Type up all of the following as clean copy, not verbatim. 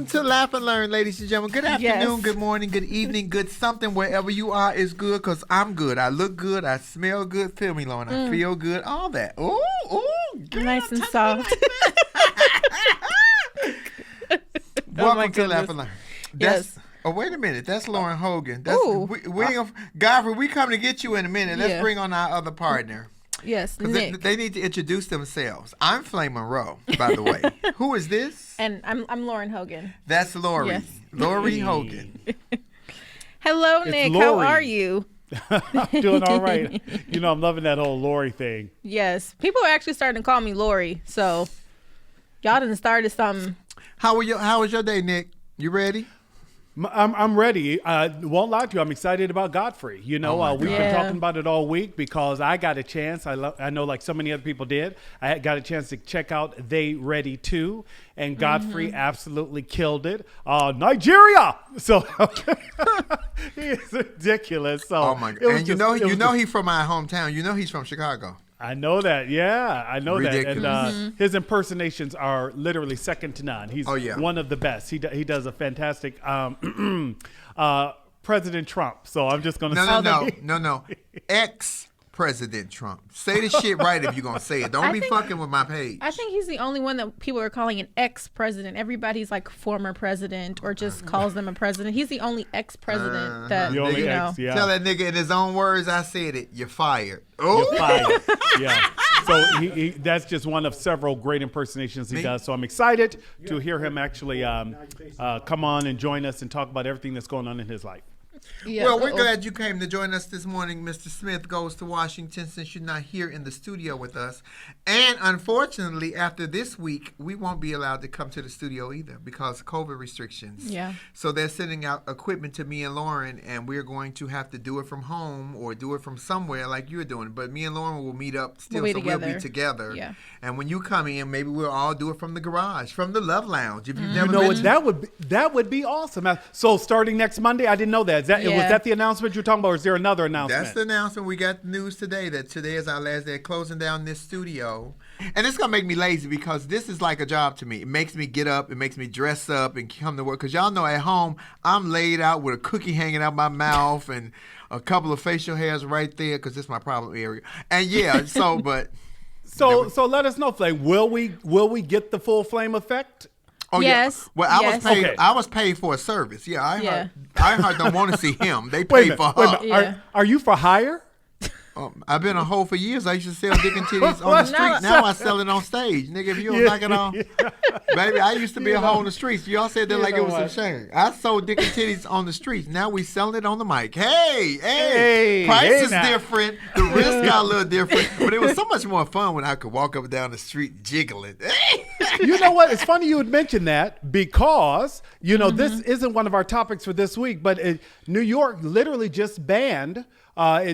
to Laugh and Learn, ladies and gentlemen. Good afternoon, good morning, good evening, good something. Wherever you are is good because I'm good. I look good. I smell good. Feel me, Lauren. I feel good. All that. Ooh, girl, nice and soft. Welcome to Laugh and Learn. Yes. Oh, wait a minute. That's Lauren Hogan. Godfrey, we come to get you in a minute. Let's bring on our other partner. Yes, Nick. They need to introduce themselves. I'm Flame Monroe, by the way. Who is this? And I'm Lauren Hogan. That's Lori. Yes. Lori Hogan. Hello, It's Nick. Lori. How are you? I'm doing all right. You know, I'm loving that whole Lori thing. Yes. People are actually starting to call me Lori, so y'all done started something. How was your day, Nick? You ready? I'm ready. Won't lie to you. I'm excited about Godfrey. You know, we've been talking about it all week because I got a chance. I know like so many other people did. I got a chance to check out They Ready 2, and Godfrey absolutely killed it. Nigeria! So it's ridiculous. So Oh my God! And you know he's from my hometown. You know he's from Chicago. I know that. Yeah, I know Ridiculous. that. And his impersonations are literally second to none. He's one of the best. He does a fantastic President Trump. So I'm just going to say. No. Ex-President Trump. Say the shit right if you're going to say it. Don't be fucking with my page. I think he's the only one that people are calling an ex-president. Everybody's like former president or just calls them a president. He's the only ex-president that, The only you know. ex, yeah. Tell that nigga in his own words, I said it. You're fired. Oh, You're fired. Yeah. So he that's just one of several great impersonations he does. So I'm excited to hear him actually come on and join us and talk about everything that's going on in his life. Yeah. Well, we're glad you came to join us this morning. Mr. Smith goes to Washington since you're not here in the studio with us. And unfortunately, after this week, we won't be allowed to come to the studio either because of COVID restrictions. Yeah. So they're sending out equipment to me and Lauren, and we're going to have to do it from home or do it from somewhere like you're doing. But me and Lauren will meet up still, We'll be together. Yeah. And when you come in, maybe we'll all do it from the garage, from the Love Lounge. If you've never You know been what? That would be awesome. So starting next Monday, I didn't know that. Was that the announcement you're talking about, or is there another announcement? That's the announcement. We got the news today that today is our last day closing down this studio. And it's going to make me lazy because this is like a job to me. It makes me get up. It makes me dress up and come to work. Because y'all know at home, I'm laid out with a cookie hanging out my mouth and a couple of facial hairs right there because it's my problem area. And So let us know, Flame. Will we get the full Flame effect? Oh Yes. Yeah. Well, Yes. I was paid for a service. Yeah, I heard don't want to see him. They Wait paid a for minute, her. Yeah. Are you for hire? I've been a hoe for years. I used to sell dick and titties on the street. Now I sell it on stage. Nigga, if you don't knock it off. Baby, I used to be a hoe on the streets. Y'all said that like it was some shame. I sold dick and titties on the streets. Now we selling it on the mic. Hey. Price is different. The risk got a little different. But it was so much more fun when I could walk up and down the street jiggling. You know what? It's funny you would mention that because, you know, this isn't one of our topics for this week, but New York literally just banned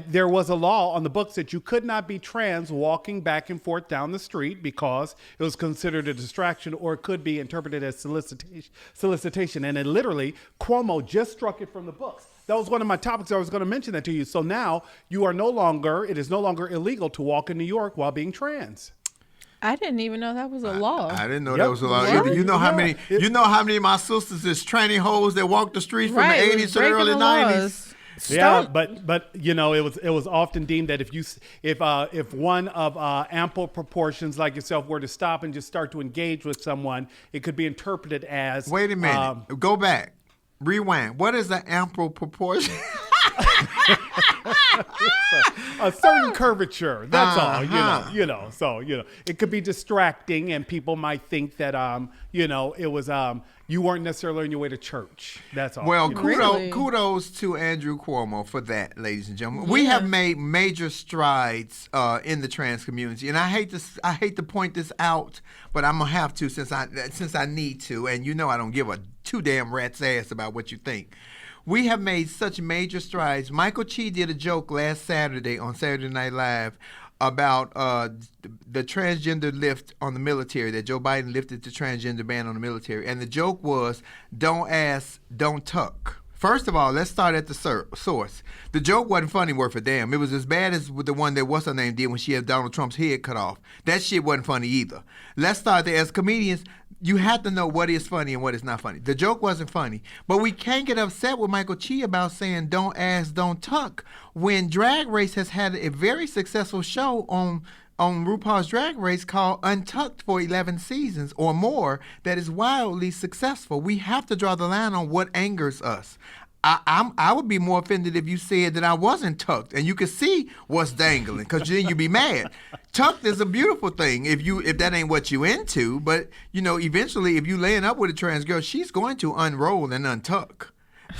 there was a law on the books that you could not be trans walking back and forth down the street because it was considered a distraction or it could be interpreted as solicitation. And it literally, Cuomo just struck it from the books. That was one of my topics. I was going to mention that to you. So now it is no longer illegal to walk in New York while being trans. I didn't even know that was a law. I didn't know that was a law either. You know how many of my sisters is tranny hoes that walk the streets from the 80s to the early 90s? Yeah, but you know, it was often deemed that if one of ample proportions like yourself were to stop and just start to engage with someone, it could be interpreted as wait a minute, go back, rewind. What is an ample proportion? A certain curvature. That's all. You know. So it could be distracting, and people might think that it was you weren't necessarily on your way to church. That's all. Well, kudos to Andrew Cuomo for that, ladies and gentlemen. We have made major strides in the trans community, and I hate to point this out, but I'm gonna have to since I need to, and I don't give a two damn rat's ass about what you think. We have made such major strides. Michael Chi did a joke last Saturday on Saturday Night Live about the transgender lift on the military, that Joe Biden lifted the transgender ban on the military. And the joke was, don't ask, don't tuck. First of all, let's start at the source. The joke wasn't funny worth a damn. It was as bad as the one that what's her name did when she had Donald Trump's head cut off. That shit wasn't funny either. Let's start there. As comedians, you have to know what is funny and what is not funny. The joke wasn't funny, but we can't get upset with Michael Chi about saying "don't ask, don't tuck" when Drag Race has had a very successful show on RuPaul's Drag Race called Untucked for 11 seasons or more that is wildly successful. We have to draw the line on what angers us. I would be more offended if you said that I wasn't tucked and you could see what's dangling, because then you'd be mad. Tucked is a beautiful thing if that ain't what you into, but eventually if you laying up with a trans girl, she's going to unroll and untuck.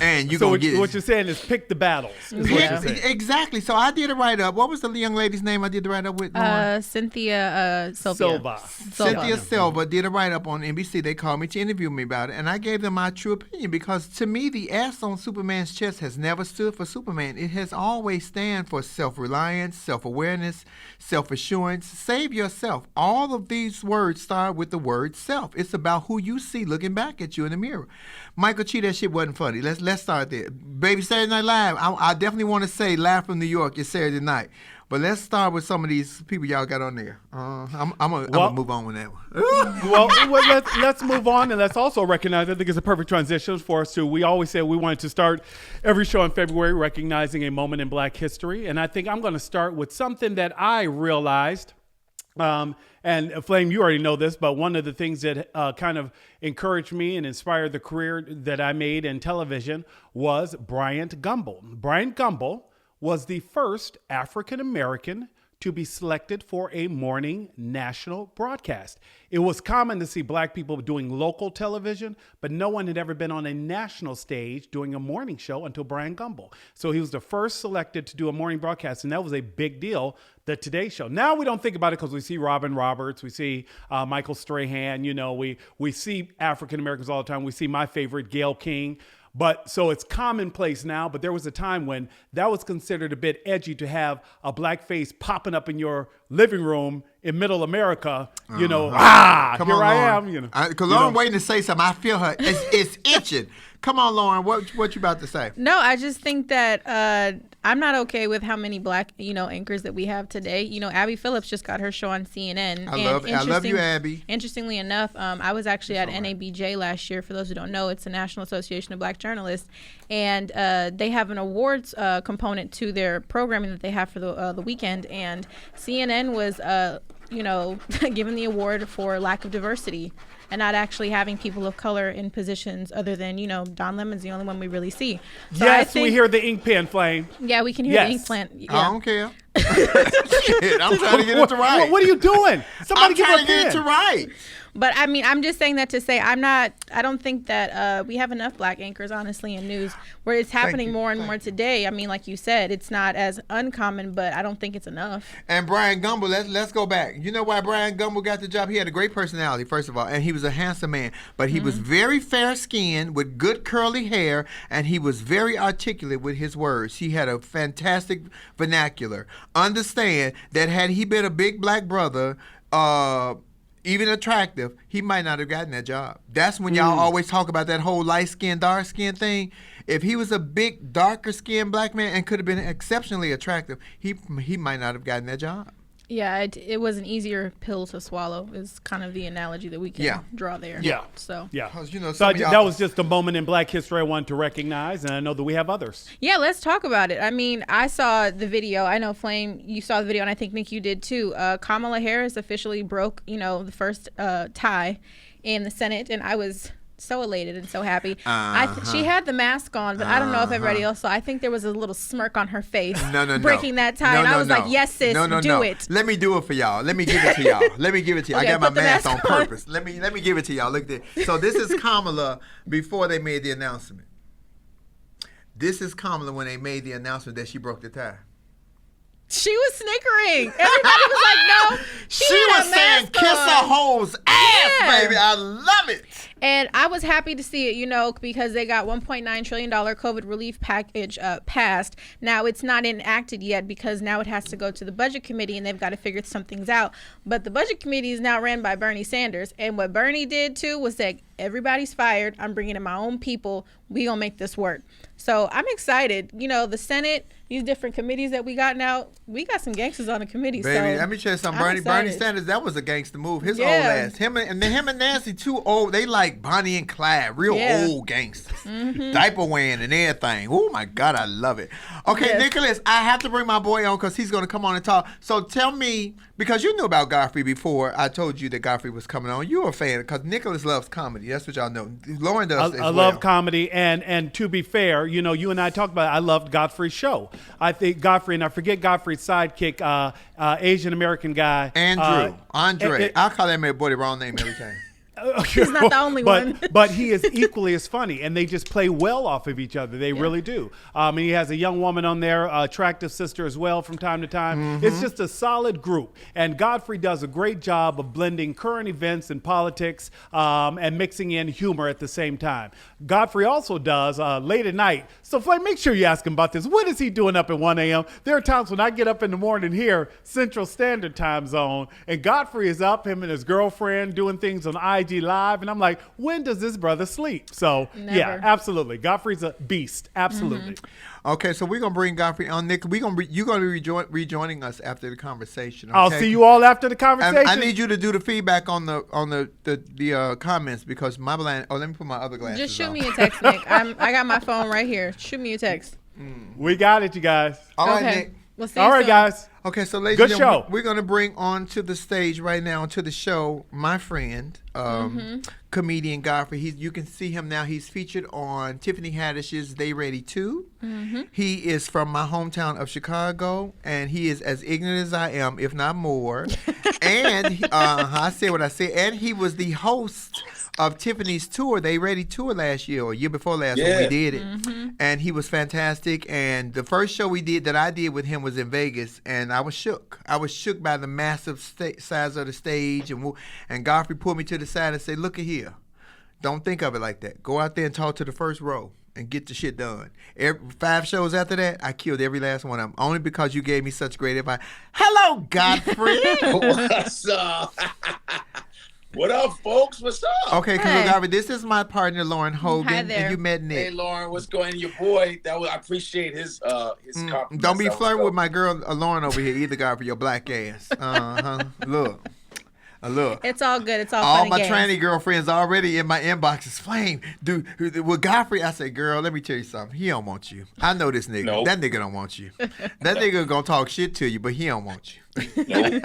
And you what you're saying is pick the battles. Exactly. So I did a write-up. What was the young lady's name I did the write-up with? Cynthia Silva. Cynthia Silva did a write-up on NBC. They called me to interview me about it, and I gave them my true opinion, because to me, the S on Superman's chest has never stood for Superman. It has always stand for self-reliance, self-awareness, self-assurance. Save yourself. All of these words start with the word self. It's about who you see looking back at you in the mirror. Michael Chi, that shit wasn't funny. Let's start there. Baby, Saturday Night Live. I definitely want to say live from New York. It's Saturday night. But let's start with some of these people y'all got on there. I'm gonna move on with that one. well, let's move on, and let's also recognize, I think it's a perfect transition for us to, we always say we wanted to start every show in February recognizing a moment in Black history. And I think I'm going to start with something that I realized. And Flame, you already know this, but one of the things that kind of encouraged me and inspired the career that I made in television was Bryant Gumbel. Bryant Gumbel was the first African-American to be selected for a morning national broadcast. It was common to see Black people doing local television, but no one had ever been on a national stage doing a morning show until Bryant Gumbel. So he was the first selected to do a morning broadcast, and that was a big deal, the Today Show. Now we don't think about it because we see Robin Roberts, we see Michael Strahan, we see African Americans all the time. We see my favorite, Gayle King. But so it's commonplace now, but there was a time when that was considered a bit edgy to have a Black face popping up in your living room in middle America, Come here on, I Lauren. am. Because Lauren waiting to say something. I feel her. It's itching. Come on, Lauren. What you about to say? No, I just think that I'm not okay with how many Black, anchors that we have today. Abby Phillips just got her show on CNN. I love you, Abby. Interestingly enough, I was actually at NABJ last year. For those who don't know, it's the National Association of Black Journalists, and they have an awards component to their programming that they have for the weekend. And CNN was, given the award for lack of diversity and not actually having people of color in positions other than, Don Lemon's the only one we really see. So yes, we hear the ink pen, Flame. Yeah, we can hear the ink plant. Yeah. I don't care. Shit, I'm trying to get it to right. What are you doing? Somebody give her a pen. Get it to right. But I mean, I'm just saying that to say I don't think that we have enough Black anchors, honestly, in news, where it's happening more and more today. I mean, like you said, it's not as uncommon, but I don't think it's enough. And Bryant Gumbel, let's go back. You know why Bryant Gumbel got the job? He had a great personality, first of all, and he was a handsome man. But he was very fair-skinned with good curly hair, and he was very articulate with his words. He had a fantastic vernacular. Understand that had he been a big Black brother, even attractive, he might not have gotten that job. That's when y'all always talk about that whole light skin, dark skin thing. If he was a big, darker skinned Black man and could have been exceptionally attractive, he might not have gotten that job. Yeah, it was an easier pill to swallow is kind of the analogy that we can draw there. Yeah. So that was just a moment in Black history I wanted to recognize, and I know that we have others. Yeah, let's talk about it. I mean, I saw the video. I know, Flame, you saw the video, and I think, Nick, you did too. Kamala Harris officially broke, the first tie in the Senate, and I was so elated and so happy. She had the mask on, but I don't know if everybody else saw. I think there was a little smirk on her face breaking that tie, and I was like, yes, sis, do it. Let me do it for y'all. Let me give it to y'all. Okay, I got my mask on purpose. Let me give it to y'all. Look there. So this is Kamala before they made the announcement. This is Kamala when they made the announcement that she broke the tie. She was snickering. Everybody was like, no. She was saying, kiss a hoe's ass, baby. I love it. And I was happy to see it, because they got $1.9 trillion COVID relief package passed. Now, it's not enacted yet because now it has to go to the Budget Committee and they've got to figure some things out. But the Budget Committee is now ran by Bernie Sanders. And what Bernie did, too, was say, everybody's fired. I'm bringing in my own people. We gonna make this work. So I'm excited. The Senate, these different committees that we got now, we got some gangsters on the committee. Baby, so let me tell you something. Bernie Sanders, that was a gangster move. His old ass. Him and Nancy, too old. They like Bonnie and Clyde, real old gangsters. Diaper wearing and everything. Oh, my God, I love it. Okay, Nicholas, I have to bring my boy on because he's going to come on and talk. So tell me, because you knew about Godfrey before I told you that Godfrey was coming on. You were a fan because Nicholas loves comedy. That's what y'all know. Lauren does as well. I love comedy, and to be fair, you know, you and I talked about it. I loved Godfrey's show. I think Godfrey, and I forget Godfrey's sidekick, Asian American guy, Andre. I'll call that man boy the wrong name every time. He's not the only one. But he is equally as funny, and they just play well off of each other. They really do. And he has a young woman on there, attractive sister as well from time to time. It's just a solid group. And Godfrey does a great job of blending current events and politics and mixing in humor at the same time. Godfrey also does late at night. So Flame, make sure you ask him about this. What is he doing up at 1 a.m.? There are times when I get up in the morning here, Central Standard Time Zone, and Godfrey is up, him and his girlfriend doing things on IG Live, and I'm like, when does this brother sleep? So yeah, absolutely. Godfrey's a beast. Absolutely. Okay, so we're gonna bring Godfrey on. Nick, you're gonna be rejoining us after the conversation. Okay? I'll see you all after the conversation. I need you to do the feedback on the comments because my blind. Oh, let me put my other glasses. Just shoot me a text, Nick. I got my phone right here. Shoot me a text. We got it, you guys. All right, Nick. We'll see you all right, soon. guys. Okay, so ladies Good and gentlemen, show. we're going to bring on to the stage right now, to the show, my friend, comedian Godfrey. You can see him now. He's featured on Tiffany Haddish's They Ready Too. He is from my hometown of Chicago, and he is as ignorant as I am, if not more. And I say what I say. And he was the host of Tiffany's tour, They Ready Tour last year or year before last when we did it. And he was fantastic. And the first show that I did with him was in Vegas, and I was shook. I was shook by the massive size of the stage. And Godfrey pulled me to the side and said, look at here. Don't think of it like that. Go out there and talk to the first row and get the shit done. 5 shows after that, I killed every last one of them. Only because you gave me such great advice. Hello, Godfrey. What's up? What up, folks? What's up? Okay, Godfrey, this is my partner, Lauren Hogan. Hi there. And you met Nick. Hey, Lauren, what's going on? Your boy, I appreciate his compliment. Don't be flirting with my girl, Lauren, over here either, Godfrey, your black ass. Look. It's all good. It's all my tranny girlfriends already in my inbox is Flame. Dude, with Godfrey, I say, girl, let me tell you something. He don't want you. I know this nigga. Nope. That nigga don't want you. That nigga gonna talk shit to you, but he don't want you. Nope.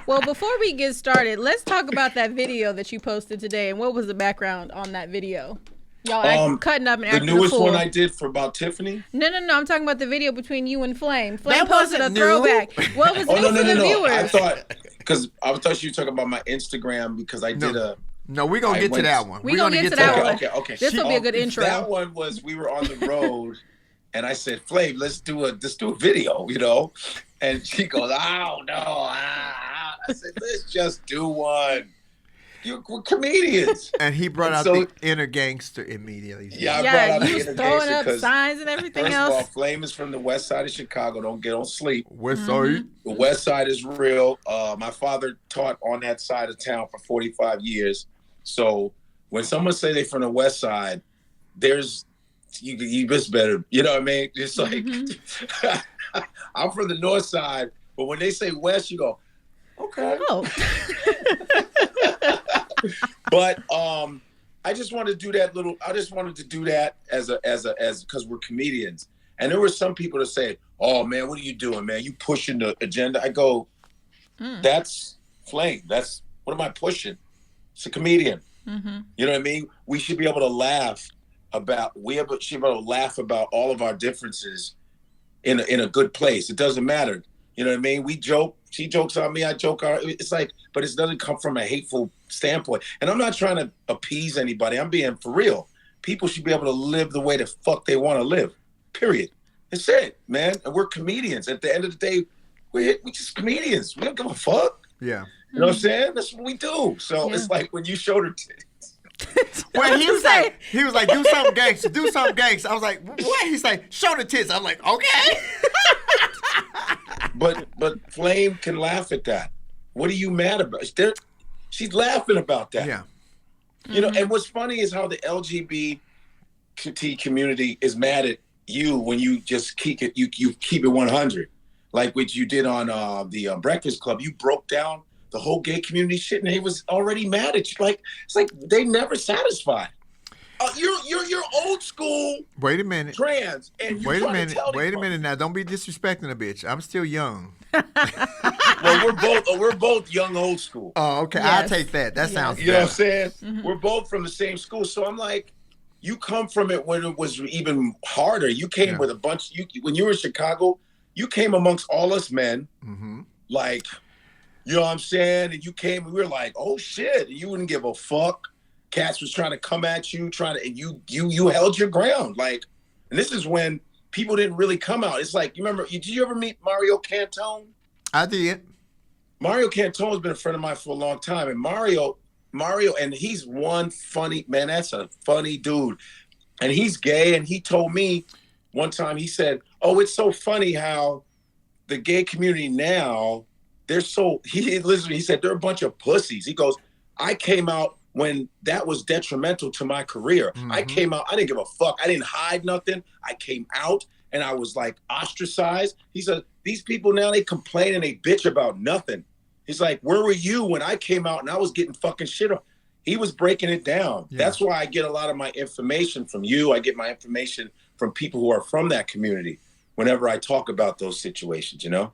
Well, before we get started, let's talk about that video that you posted today. And what was the background on that video? Y'all cutting up and acting the newest fool. one I did for about Tiffany. No. I'm talking about the video between you and Flame. Flame That posted a wasn't throwback. What was this for the viewers? I thought you were talking about my Instagram because I did a. No, we're gonna get to that one. We're gonna get to that one. Okay. This will be a good intro. That one was we were on the road, and I said, "Flame, let's do a video," you know. And she goes, "Oh no!" I said, "Let's just do one. We're comedians." And he brought out the inner gangster immediately. Yeah, I brought out he the was inner throwing gangster up signs and everything first else. of all, Flame is from the west side of Chicago. Don't sleep. West side. The west side is real. My father taught on that side of town for 45 years. So when someone say they from the west side, you just better, you know what I mean? It's like, I'm from the north side, but when they say west, you go, okay. Oh. But I just wanted to do that as because we're comedians. And there were some people that say, "Oh man, what are you doing, man? You pushing the agenda?" I go, "That's Flame. What am I pushing? It's a comedian." You know what I mean? We should be able to laugh about all of our differences in a good place. It doesn't matter. You know what I mean? We joke. She jokes on me. I joke on her. It's like, but it doesn't come from a hateful standpoint. And I'm not trying to appease anybody. I'm being for real. People should be able to live the way the fuck they want to live. Period. That's it, man. And we're comedians. At the end of the day, we just comedians. We don't give a fuck. Yeah. You know what I'm saying? That's what we do. So it's like when you showed her tits. Well, he was like, do something gangster. I was like, what? He's like, show the tits. I'm like, okay. But Flame can laugh at that. What are you mad about? She's laughing about that. Yeah. You know, and what's funny is how the LGBT community is mad at you when you just keep it, you keep it 100, like what you did on the Breakfast Club. You broke down the whole gay community shit, and they was already mad at you. Like it's like they never satisfied. You're old school. Wait a minute. Trans. And Wait a minute now. Don't be disrespecting a bitch. I'm still young. Well, we're both young old school. Oh, okay. Yes. I'll take that. That sounds You know what I'm better. saying? We're both from the same school. So I'm like, you come from it when it was even harder. You came with a bunch. When you were in Chicago, you came amongst all us men. Like, you know what I'm saying? And you came, we were like, oh shit. You wouldn't give a fuck. Cats was trying to come at you, and you held your ground. Like, and this is when people didn't really come out. It's like, you remember, did you ever meet Mario Cantone? I did. Mario Cantone's been a friend of mine for a long time. And Mario, and he's one funny, man, that's a funny dude. And he's gay, and he told me one time, he said, oh, it's so funny how the gay community now, he said, they're a bunch of pussies. He goes, I came out when that was detrimental to my career. I came out, I didn't give a fuck. I didn't hide nothing. I came out and I was like ostracized. He said, these people now, they complain and they bitch about nothing. He's like, where were you when I came out and I was getting fucking shit on? He was breaking it down. Yeah. That's why I get a lot of my information from you. I get my information from people who are from that community whenever I talk about those situations, you know?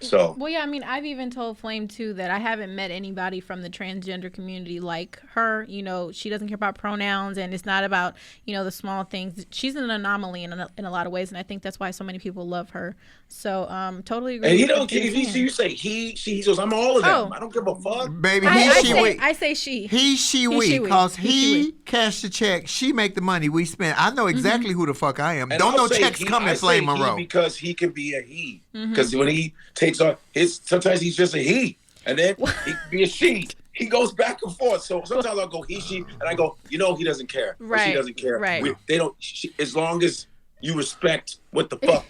So. Well, yeah, I mean, I've even told Flame, too, that I haven't met anybody from the transgender community like her. You know, she doesn't care about pronouns, and it's not about, you know, the small things. She's an anomaly in a lot of ways, and I think that's why so many people love her. So, totally agree. And he don't care. You say he, she, he goes, I'm all of them. I don't give a fuck. Baby, I say she. He, she, we. Because he cash the check. She make the money we spend. I know exactly who the fuck I am. And don't know checks coming, Flame Monroe. Because he can be a he. Because when he takes on sometimes he's just a he. And then he can be a she. He goes back and forth. So sometimes I'll go he, she, and I go, you know, he doesn't care. Right. She doesn't care. Right. They don't, as long as you respect what the fuck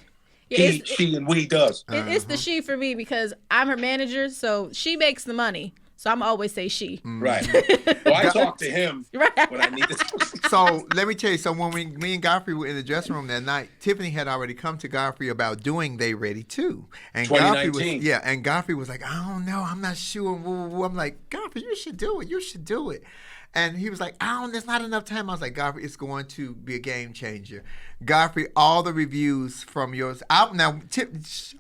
he, she, and we does. It's the she for me because I'm her manager, so she makes the money. So I'm always say she. Right. Well, I talk to him when I need to. So let me tell you, so when me and Godfrey were in the dressing room that night, Tiffany had already come to Godfrey about doing They Ready Too. And 2019. Godfrey was like, I don't know, I'm not sure. I'm like, Godfrey, you should do it. And he was like, there's not enough time. I was like, Godfrey, it's going to be a game changer. Godfrey, all the reviews from yours. Now,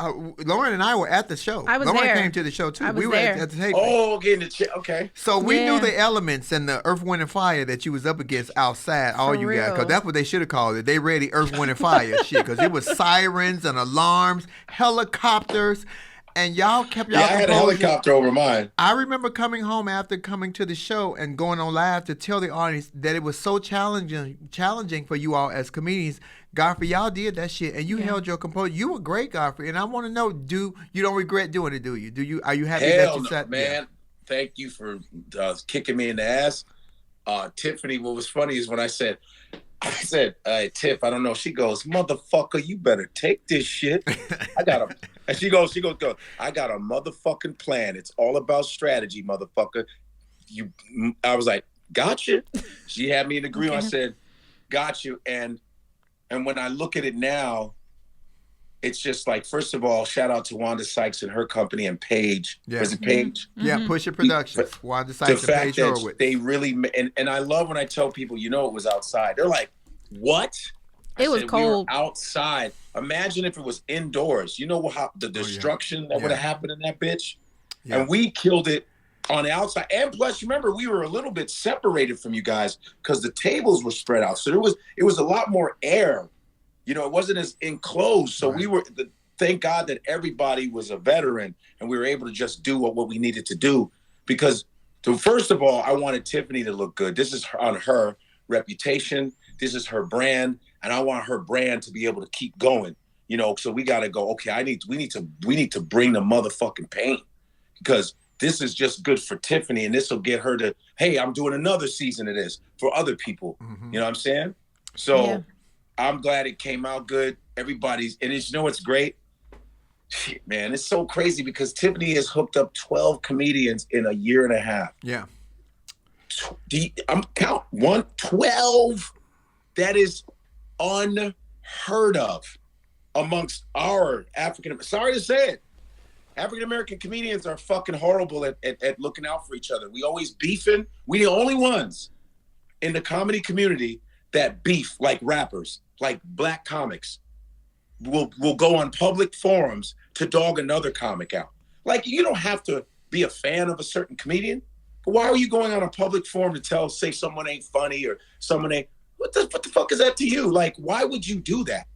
Lauren and I were at the show. I was Lauren there. Came to the show, too. We were at the table. Oh, getting the check. Okay. So we knew the elements and the Earth, Wind, and Fire that you was up against outside, all you guys. Because that's what they should have called it. They ready Earth, Wind, and Fire shit. Because it was sirens and alarms, helicopters. And y'all kept y'all. Yeah, I had a helicopter over mine. I remember coming home after coming to the show and going on live to tell the audience that it was so challenging for you all as comedians. Godfrey, y'all did that shit, and you held your composure. You were great, Godfrey, and I want to know: you don't regret doing it, do you? Are you happy that you sat? Man, thank you for kicking me in the ass. Tiffany, what was funny is when I said, hey, Tiff, I don't know. She goes, motherfucker, you better take this shit. And she goes, I got a motherfucking plan. It's all about strategy, motherfucker. I was like, gotcha. She had me in the grill. I said, got you. And when I look at it now, it's just like, first of all, shout out to Wanda Sykes and her company and Paige. Yeah. Was it Paige? Yeah, Push It Productions. Wanda Sykes and Paige Horowitz. They really, and I love when I tell people, it was outside. They're like, what? It was cold. We were outside. Imagine if it was indoors. You know how the destruction that would have happened in that bitch? Yeah. And we killed it on the outside. And plus, remember, we were a little bit separated from you guys because the tables were spread out. So it was a lot more air. It wasn't as enclosed. So thank God that everybody was a veteran and we were able to just do what we needed to do. Because first of all, I wanted Tiffany to look good. This is on her reputation. This is her brand. And I want her brand to be able to keep going, so we got to go, okay, we need to bring the motherfucking pain because this is just good for Tiffany. And this will get her to, hey, I'm doing another season of this for other people. You know what I'm saying? So I'm glad it came out good. Everybody's, and what's great? Shit, man, it's so crazy because Tiffany has hooked up 12 comedians in a year and a half. Yeah. I'm count 12. That is unheard heard of amongst our sorry to say it, African-American comedians are fucking horrible at looking out for each other. We always beefing. We the only ones in the comedy community that beef like rappers, like black comics will go on public forums to dog another comic out. Like, you don't have to be a fan of a certain comedian, but why are you going on a public forum to say someone ain't funny or someone ain't, what the fuck is that to you? Like, why would you do that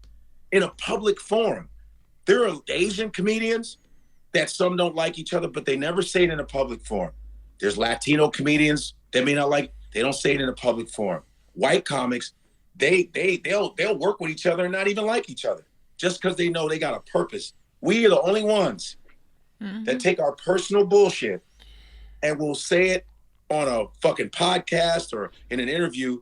in a public forum? There are Asian comedians that some don't like each other, but they never say it in a public forum. There's Latino comedians that may not like, they don't say it in a public forum. White comics, they'll work with each other and not even like each other just because they know they got a purpose. We are the only ones that take our personal bullshit and will say it on a fucking podcast or in an interview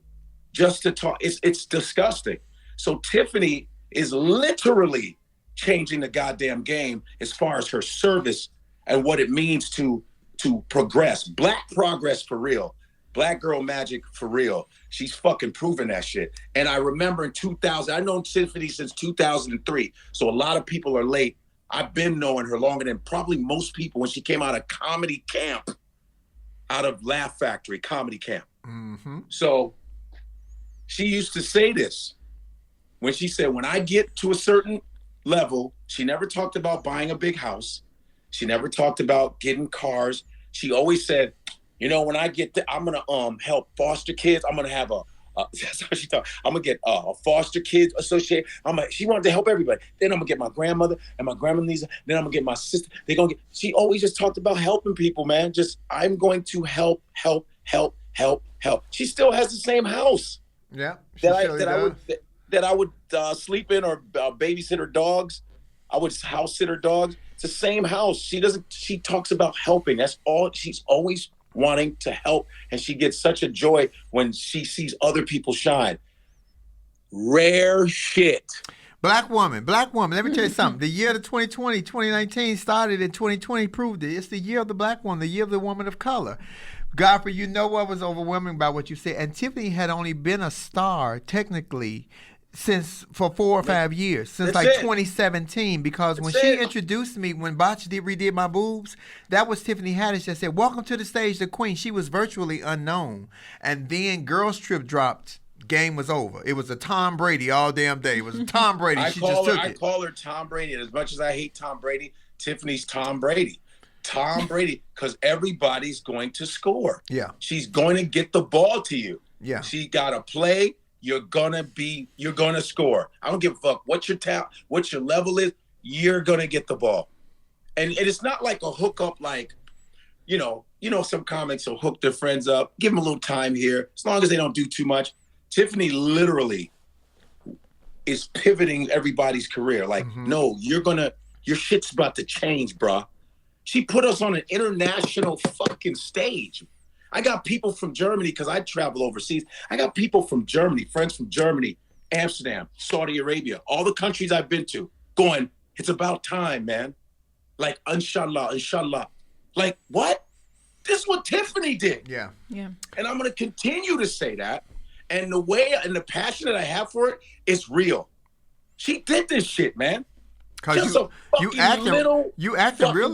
just to talk. It's disgusting. So Tiffany is literally changing the goddamn game as far as her service and what it means to progress. Black progress for real. Black girl magic for real. She's fucking proven that shit. And I remember in 2000, I've known Tiffany since 2003. So a lot of people are late. I've been knowing her longer than probably most people when she came out of comedy camp, out of Laugh Factory comedy camp. Mm-hmm. So she used to say this when she said, when I get to a certain level, she never talked about buying a big house. She never talked about getting cars. She always said, you know, when I get to, I'm gonna help foster kids. I'm gonna have that's how she thought. I'm gonna get a foster kids associate. She wanted to help everybody. Then I'm gonna get my grandmother and my grandmother needs. Then I'm gonna get my sister. She always just talked about helping people, man. Just, I'm going to help. She still has the same house. Yeah. That I would sleep in or babysit her dogs. I would house sit her dogs. It's the same house. She talks about helping. That's all. She's always wanting to help, and she gets such a joy when she sees other people shine. Rare shit. Black woman. Let me tell you something. The year of 2019 started, and 2020 proved it. It's the year of the black woman, the year of the woman of color. Godfrey, you know what was overwhelming about what you said. And Tiffany had only been a star, technically, for 4 or 5 years, since 2017, because when she introduced me, when Botch redid my boobs, that was Tiffany Haddish that said, welcome to the stage, the queen. She was virtually unknown. And then Girls Trip dropped, game was over. It was a Tom Brady all damn day. It was a Tom Brady. I call her Tom Brady. And as much as I hate Tom Brady, Tiffany's Tom Brady. Tom Brady, because everybody's going to score. Yeah. She's going to get the ball to you. Yeah. She got to play. You're gonna score. I don't give a fuck what your talent, what your level is. You're gonna get the ball, and it's not like a hookup. Like, you know, some comics will hook their friends up, give them a little time here, as long as they don't do too much. Tiffany literally is pivoting everybody's career. Like, no, your shit's about to change, bruh. She put us on an international fucking stage. I got people from Germany, because I travel overseas. I got people from Germany, friends from Germany, Amsterdam, Saudi Arabia, all the countries I've been to, going, it's about time, man. Like, inshallah. Like, what? This is what Tiffany did. Yeah. Yeah. And I'm going to continue to say that. And the way and the passion that I have for it is real. She did this shit, man. Cause you acting real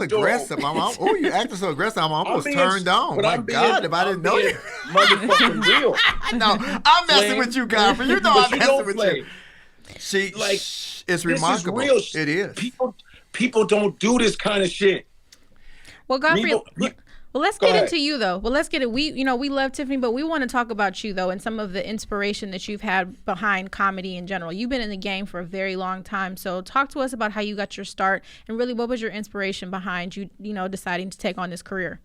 aggressive. You acting so aggressive. I'm almost turned on. My God, if I didn't know you. Motherfucking real. No, I'm messing with you, Godfrey. You know I'm messing with you. It's remarkable. This is real. It is. People don't do this kind of shit. Well, Godfrey. Well, let's get into you, though. Well, let's get it. We love Tiffany, but we want to talk about you, though, and some of the inspiration that you've had behind comedy in general. You've been in the game for a very long time. So talk to us about how you got your start, and really what was your inspiration behind you, deciding to take on this career?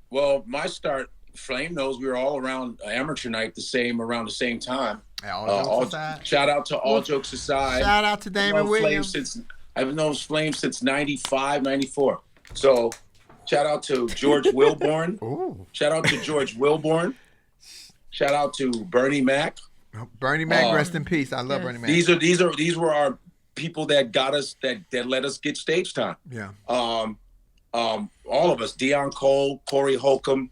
Well, my start, Flame knows we were all around amateur night around the same time. Shout out to All Jokes Aside. Shout out to Damon Williams. I've known Flame since 95, 94. So shout out to George Wilborn. Ooh. Shout out to George Wilborn. Shout out to Bernie Mac. Bernie Mac, rest in peace. I love Bernie Mac. These were our people that got us, that let us get stage time. Yeah. All of us, Deion Cole, Corey Holcomb,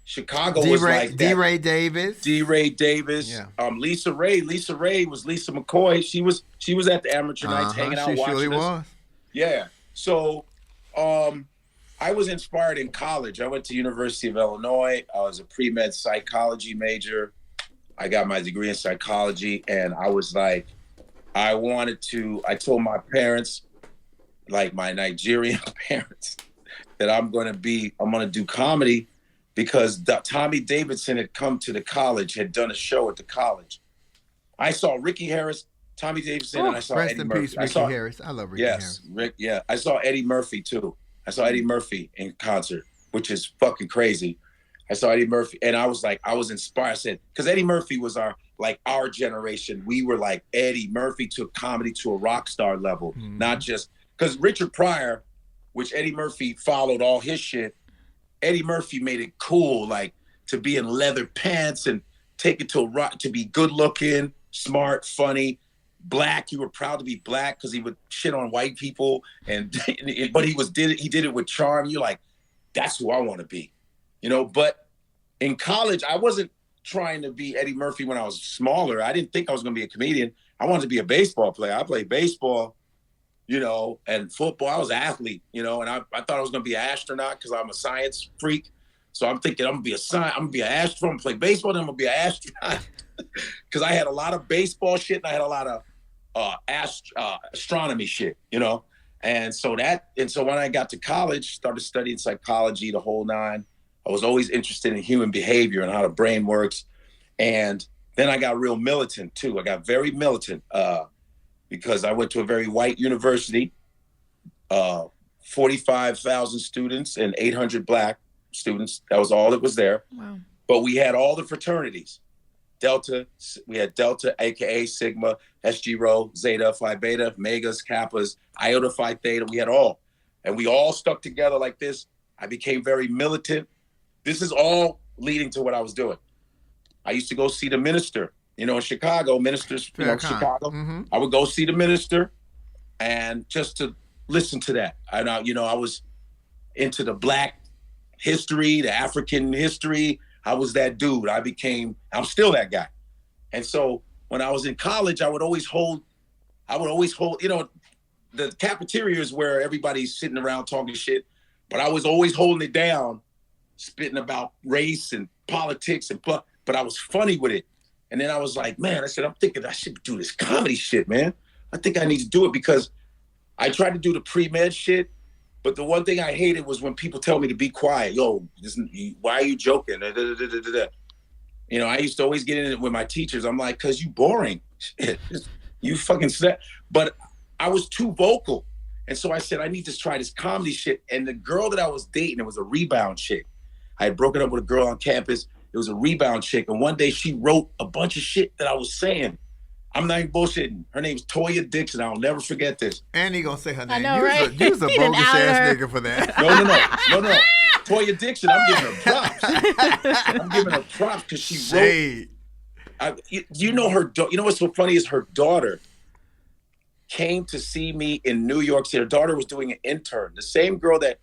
Chicago was like that. D-Ray Davis. D-Ray Davis. Yeah. Lisa Ray. Lisa Ray was Lisa McCoy. She was at the amateur nights hanging out watching surely us. Was. Yeah. So I was inspired in college. I went to University of Illinois. I was a pre-med psychology major. I got my degree in psychology, and I was like, I told my parents, like my Nigerian parents, that I'm gonna do comedy, because Tommy Davidson had come to the college, had done a show at the college. I saw Ricky Harris, Tommy Davidson, and I saw Eddie Murphy. Rest in peace, Ricky Harris. I love Ricky Harris. Yes, I saw Eddie Murphy too. I saw Eddie Murphy in concert, which is fucking crazy. I saw Eddie Murphy, and I was inspired. I said, because Eddie Murphy was our generation. We were like, Eddie Murphy took comedy to a rock star level, not just because Richard Pryor, which Eddie Murphy followed all his shit. Eddie Murphy made it cool, like to be in leather pants and take it to a rock, to be good looking, smart, funny, black. You were proud to be black because he would shit on white people, but he did it with charm. You're like, that's who I want to be. But in college, I wasn't trying to be Eddie Murphy when I was smaller. I didn't think I was going to be a comedian. I wanted to be a baseball player. I played baseball, and football. I was an athlete, and I thought I was going to be an astronaut because I'm a science freak. So I'm thinking I'm going to be an astronaut. I'm going to play baseball, then I'm going to be an astronaut because I had a lot of baseball shit and I had a lot of astronomy shit, And so when I got to college, started studying psychology, the whole nine. I was always interested in human behavior and how the brain works. And then I got real militant too. I got very militant because I went to a very white university, 45,000 students and 800 black students. That was all that was there. Wow. But we had all the fraternities. We had Delta, AKA Sigma, SG Rho, Zeta, Phi Beta, Megas, Kappas, Iota Phi Theta. We had all. And we all stuck together like this. I became very militant. This is all leading to what I was doing. I used to go see the minister, in Chicago, ministers, Chicago. Mm-hmm. I would go see the minister and just to listen to that. And I was into the black history, the African history. I was that dude. I'm still that guy. And so when I was in college, I would always hold, the cafeteria is where everybody's sitting around talking shit, but I was always holding it down, spitting about race and politics but I was funny with it. And then I was like, man, I'm thinking I should do this comedy shit, man. I think I need to do it because I tried to do the pre-med shit, but the one thing I hated was when people tell me to be quiet. Yo, why are you joking? I used to always get in it with my teachers. I'm like, cause you boring. You fucking snap. But I was too vocal. And so I said, I need to try this comedy shit. And the girl that I was dating, it was a rebound chick. I had broken up with a girl on campus. It was a rebound chick. And one day she wrote a bunch of shit that I was saying. I'm not even bullshitting. Her name's Toya Dixon. I'll never forget this. And he gonna say her name. I know, right? You was a bogus ass nigga for that. No. Toya Dixon, I'm giving her props. I'm giving her props because she wrote. You know what's so funny is her daughter came to see me in New York City. Her daughter was doing an intern. The same girl that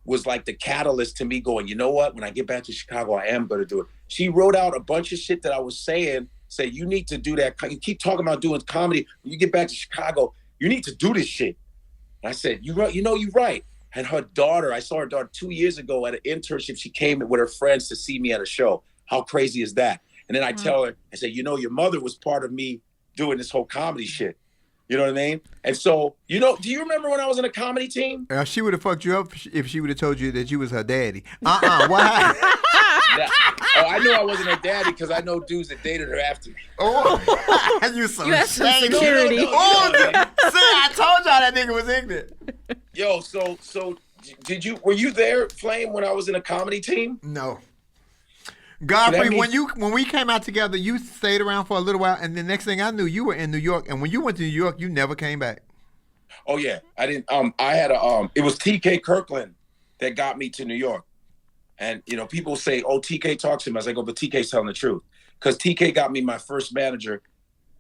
was the catalyst to me going, you know what? When I get back to Chicago, I am going to do it. She wrote out a bunch of shit that I was saying. Say, you need to do that. You keep talking about doing comedy. When you get back to Chicago, you need to do this shit. And I said, you're right. And her daughter, I saw her daughter 2 years ago at an internship. She came with her friends to see me at a show. How crazy is that? And then I tell her, I said, your mother was part of me doing this whole comedy shit. You know what I mean? And so, do you remember when I was in a comedy team? She would have fucked you up if she would have told you that you was her daddy. Why? I knew I wasn't her daddy because I know dudes that dated her after me. Oh, you some security. See, I told y'all that nigga was ignorant. Yo, so were you there, Flame, when I was in a comedy team? No. Godfrey, when we came out together, you stayed around for a little while, and the next thing I knew, you were in New York. And when you went to New York, you never came back. Oh yeah, I didn't. I had it was TK Kirkland that got me to New York. And people say, "Oh, TK talks to him." I was like, "Oh, but TK's telling the truth," because TK got me my first manager,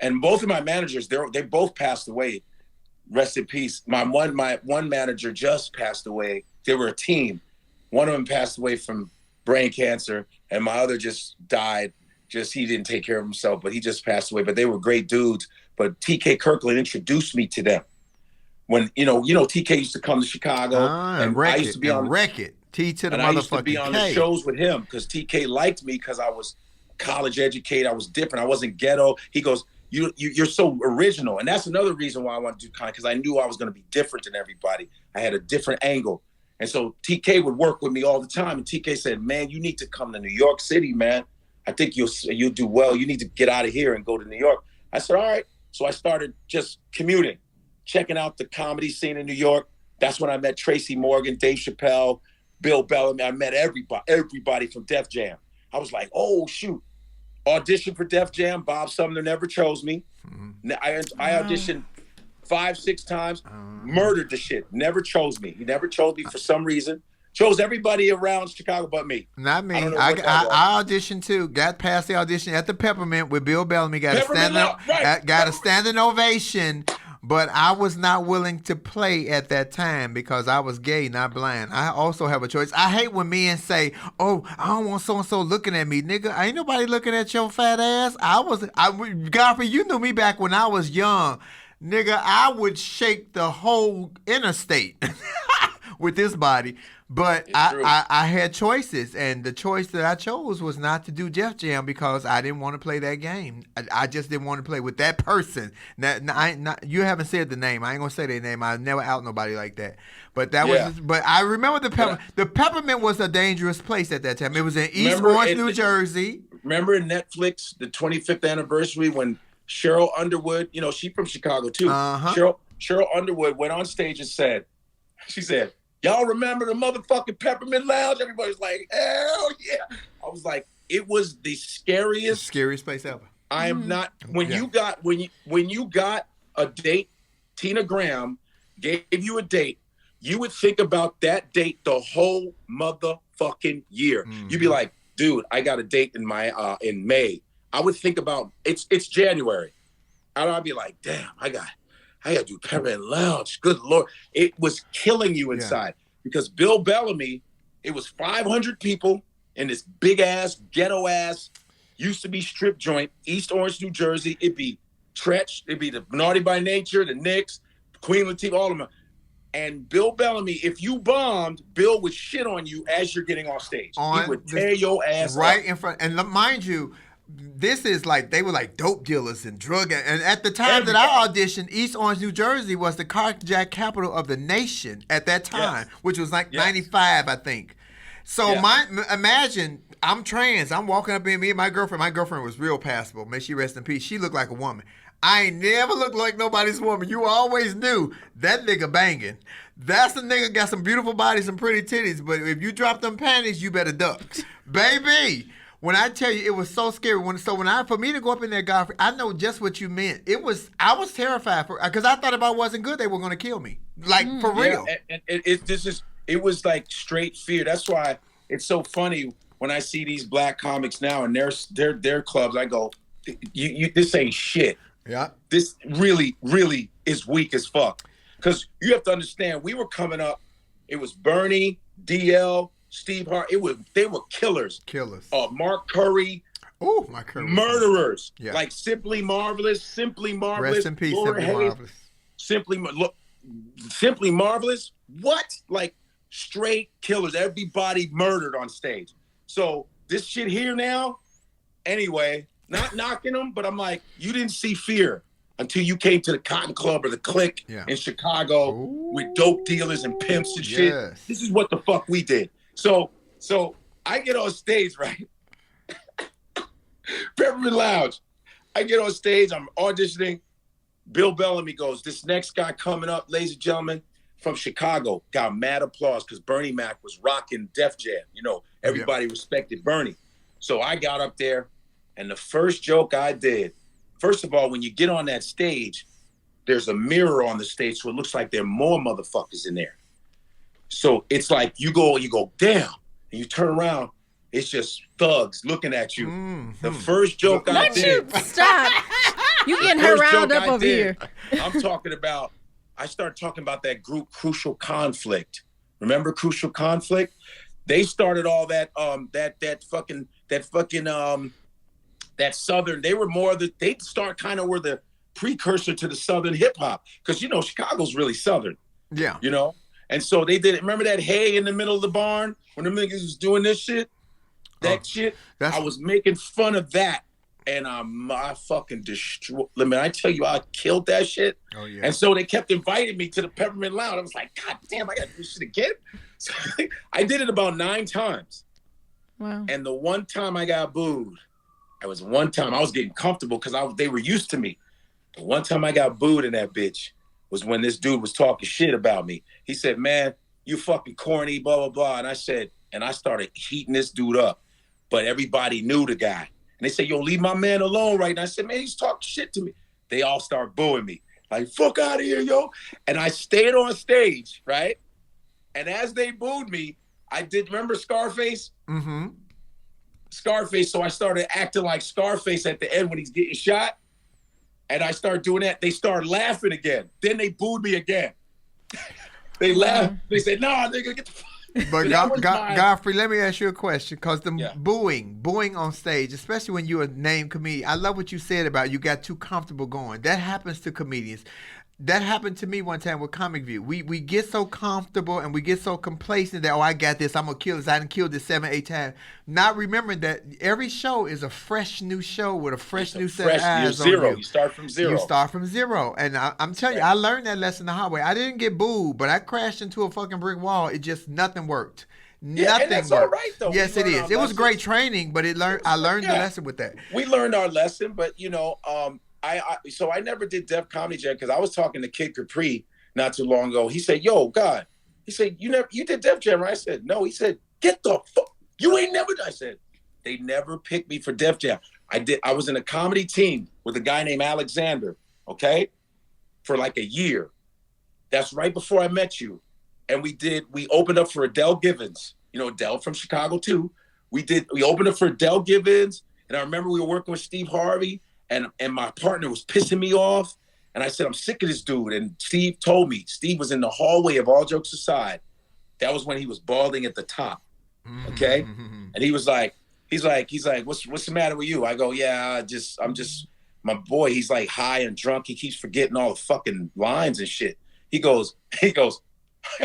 and both of my managers, they both passed away. Rest in peace. My one manager just passed away. They were a team. One of them passed away from brain cancer, and my other just died. He didn't take care of himself, but he just passed away. But they were great dudes. But TK Kirkland introduced me to them. When TK used to come to Chicago, and I used to be on Wreck-It. T to the motherfucking K. I used to be on the shows with him because TK liked me because I was college educated. I was different. I wasn't ghetto. He goes, you're so original. And that's another reason why I wanted to do comedy, because I knew I was going to be different than everybody. I had a different angle. And so TK would work with me all the time. And TK said, man, you need to come to New York City, man. I think you'll do well. You need to get out of here and go to New York. I said, all right. So I started just commuting, checking out the comedy scene in New York. That's when I met Tracy Morgan, Dave Chappelle, Bill Bellamy. I met everybody from Def Jam. I was like, oh, shoot. Auditioned for Def Jam. Bob Sumner never chose me. Mm-hmm. I auditioned 5-6 times, murdered the shit. Never chose me. He never chose me for some reason. Chose everybody around Chicago but me. Not me. I auditioned too. Got past the audition at the Peppermint with Bill Bellamy. Got a standing ovation. But I was not willing to play at that time because I was gay, not blind. I also have a choice. I hate when men say, oh, I don't want so-and-so looking at me. Nigga, ain't nobody looking at your fat ass. Godfrey, you knew me back when I was young. Nigga, I would shake the whole interstate with this body. But I had choices, and the choice that I chose was not to do Def Jam because I didn't want to play that game. I just didn't want to play with that person. You haven't said the name. I ain't gonna say their name. I never out nobody like that. But But I remember the Peppermint was a dangerous place at that time. It was in East Orange, New Jersey. Remember in Netflix, the 25th anniversary when Cheryl Underwood, she's from Chicago too. Uh-huh. Cheryl Underwood went on stage and said, y'all remember the motherfucking Peppermint Lounge? Everybody's like, hell yeah. I was like, it was the scariest place ever. I am not when you got a date, Tina Graham gave you a date, you would think about that date the whole motherfucking year. Mm-hmm. You'd be like, dude, I got a date in in May. I would think about it's January. And I'd be like, damn, I got to do Peppermint Lounge. Good Lord. It was killing you inside because Bill Bellamy, it was 500 people in this big ass, ghetto ass, used to be strip joint, East Orange, New Jersey. It'd be Tretch. It'd be the Naughty by Nature, the Knicks, Queen Latifah, all of them. And Bill Bellamy, if you bombed, Bill would shit on you as you're getting off stage. He would tear your ass right up. in front. And mind you, this is like, they were like dope dealers and drug. And at the time that I auditioned, East Orange, New Jersey was the carjack capital of the nation at that time, which was like 95, I think. So imagine, I'm trans. I'm walking up in me and my girlfriend was real passable. May she rest in peace. She looked like a woman. I ain't never looked like nobody's woman. You always knew that nigga banging. That's the nigga got some beautiful body, some pretty titties. But if you drop them panties, you better duck. Baby. When I tell you, it was so scary. For me to go up in there, Godfrey, I know just what you meant. I was terrified because I thought if I wasn't good, they were going to kill me. Like, for real. And it was like straight fear. That's why it's so funny when I see these black comics now and their clubs, I go, this ain't shit. Yeah. This really, really is weak as fuck. Because you have to understand, we were coming up, it was Bernie, DL, Steve Hart. They were killers. Mark Curry. Oh, Mark Curry. Murderers. Yeah. Like Simply Marvelous. Rest in peace, Simply Marvelous. Simply Marvelous. What? Like straight killers. Everybody murdered on stage. So this shit here now, anyway, not knocking them, but I'm like, you didn't see fear until you came to the Cotton Club or the Click in Chicago with dope dealers and pimps and shit. This is what the fuck we did. So I get on stage, right? Peppermint Lounge. I get on stage, I'm auditioning. Bill Bellamy goes, this next guy coming up, ladies and gentlemen, from Chicago, got mad applause because Bernie Mac was rocking Def Jam. Everybody respected Bernie. So I got up there, and the first joke I did, first of all, when you get on that stage, there's a mirror on the stage, so it looks like there are more motherfuckers in there. So it's like you go, damn, and you turn around, it's just thugs looking at you. Mm-hmm. The first joke I did. Stop. You getting her riled up over here. I started talking about that group Crucial Conflict. Remember Crucial Conflict? They started all that that Southern. They were more they start kind of were the precursor to the Southern hip hop, because Chicago's really Southern. Yeah. And so they did it. Remember that hay in the middle of the barn when the niggas was doing this shit? I was making fun of that, and I fucking destroyed. I tell you, I killed that shit. Oh yeah. And so they kept inviting me to the Peppermint Lounge. I was like, God damn, I got to do this shit again. So I did it about 9 times. Wow. And the one time I got booed, I was getting comfortable because they were used to me. The one time I got booed in that bitch was when this dude was talking shit about me. He said, man, you fucking corny, blah, blah, blah. And I started heating this dude up. But everybody knew the guy. And they said, yo, leave my man alone right now. I said, man, he's talking shit to me. They all start booing me. Like, fuck out of here, yo. And I stayed on stage, right? And as they booed me, remember Scarface? Mm-hmm. Scarface, so I started acting like Scarface at the end when he's getting shot. And I started doing that. They started laughing again. Then they booed me again. They laughed. They said, nah, nigga, get the fuck. But Godfrey, let me ask you a question, because the booing on stage, especially when you're a named comedian, I love what you said about you got too comfortable going. That happens to comedians. That happened to me one time with Comic View. We get so comfortable and we get so complacent that, I got this, I'm going to kill this. I done killed this 7, 8 times. Not remembering that every show is a fresh new show with a fresh new set of eyes on you. You start from zero. You start from zero. And I'm telling you, I learned that lesson the hard way. I didn't get booed, but I crashed into a fucking brick wall. It just, nothing worked. Nothing and that's worked. all right, though. Yes, it is. It was great training, but I learned the lesson with that. We learned our lesson, but, so I never did Def Comedy Jam because I was talking to Kid Capri not too long ago. He said, yo, God. He said, you did Def Jam, right? I said, no. He said, get the fuck. You ain't never done. I said, they never picked me for Def Jam. I was in a comedy team with a guy named Alexander, okay? For like a year. That's right before I met you. And we opened up for Adele Givens. Adele from Chicago too. We opened up for Adele Givens. And I remember we were working with Steve Harvey. And my partner was pissing me off. And I said, I'm sick of this dude. And Steve told me, Steve was in the hallway of All Jokes Aside. That was when he was balding at the top. Okay? Mm-hmm. And he was like, he's like, what's the matter with you? I go, yeah, I'm just, my boy, he's like high and drunk. He keeps forgetting all the fucking lines and shit. He goes, I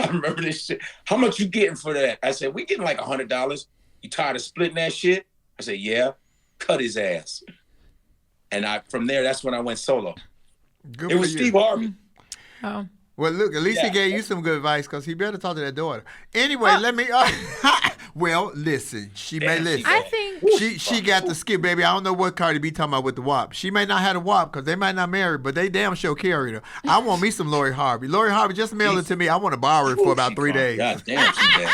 remember this shit. How much you getting for that? I said, we getting like $100. You tired of splitting that shit? I said, yeah. Cut his ass. And from there, that's when I went solo. Good it was you. Steve Harvey. Oh. Well, look, at least he gave you some good advice, because he better talk to that daughter. Anyway, let me... well, listen. She may listen. I think... She got the skip, baby. I don't know what Cardi B talking about with the WAP. She may not have a WAP, because they might not marry, but they damn sure carried her. I want me some Lori Harvey. Lori Harvey, just mail it to me. I want to borrow it for about 3 days. God damn, she bad.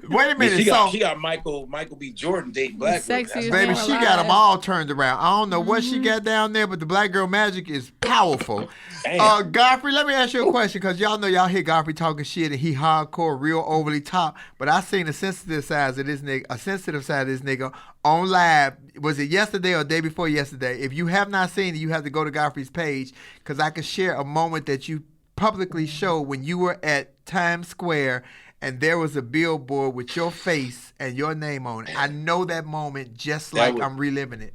Wait a minute. She got Michael B. Jordan dating black girl. Baby, she got them all turned around. I don't know what she got down there, but the black girl magic is powerful. Godfrey, let me ask you a question, because y'all know y'all hear Godfrey talking shit and he hardcore, real overly top. But I seen a sensitive side of this nigga on live. Was it yesterday or day before yesterday? If you have not seen it, you have to go to Godfrey's page, because I could share a moment that you publicly showed when you were at Times Square and there was a billboard with your face and your name on it. I know that moment just like I'm reliving it.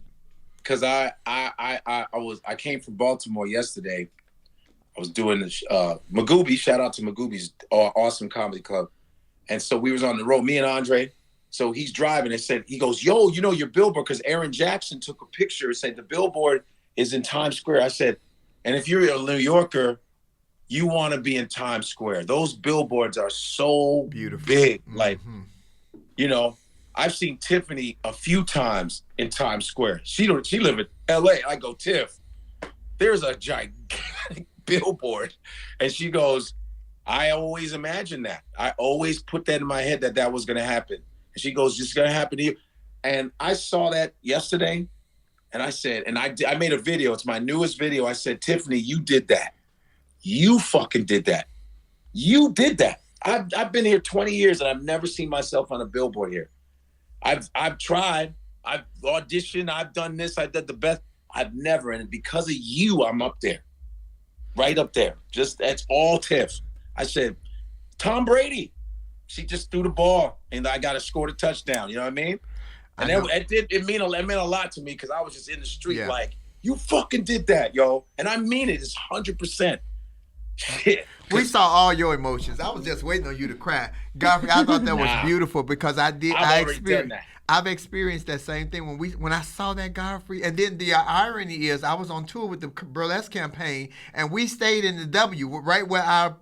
Because I came from Baltimore yesterday. I was doing Magooby. Shout out to Magooby's awesome comedy club. And so we was on the road, me and Andre. So he's driving and he goes, yo, your billboard, because Aaron Jackson took a picture and said the billboard is in Times Square. I said, and if you're a New Yorker, you want to be in Times Square. Those billboards are so beautiful, big. Like, I've seen Tiffany a few times in Times Square. She live in L.A. I go, Tiff, there's a gigantic billboard. And she goes, I always imagined that. I always put that in my head that was going to happen. And she goes, it's going to happen to you. And I saw that yesterday. And I said, and I made a video. It's my newest video. I said, Tiffany, you did that. You fucking did that. You did that. I've been here 20 years and I've never seen myself on a billboard here. I've tried. I've auditioned. I've done this. I did the best. I've never. And because of you, I'm up there. Right up there. Just, that's all Tiff. I said, Tom Brady. she just threw the ball, and I got to score the touchdown. You know what I mean? And it meant a lot to me because I was just in the street like, you fucking did that, yo. And I mean it. It's 100%. Shit. We saw all your emotions. I was just waiting on you to cry. Godfrey, I thought that was beautiful because I've experienced that same thing when I saw that, Godfrey. And then the irony is I was on tour with the Burlesque campaign, and we stayed in the W, right where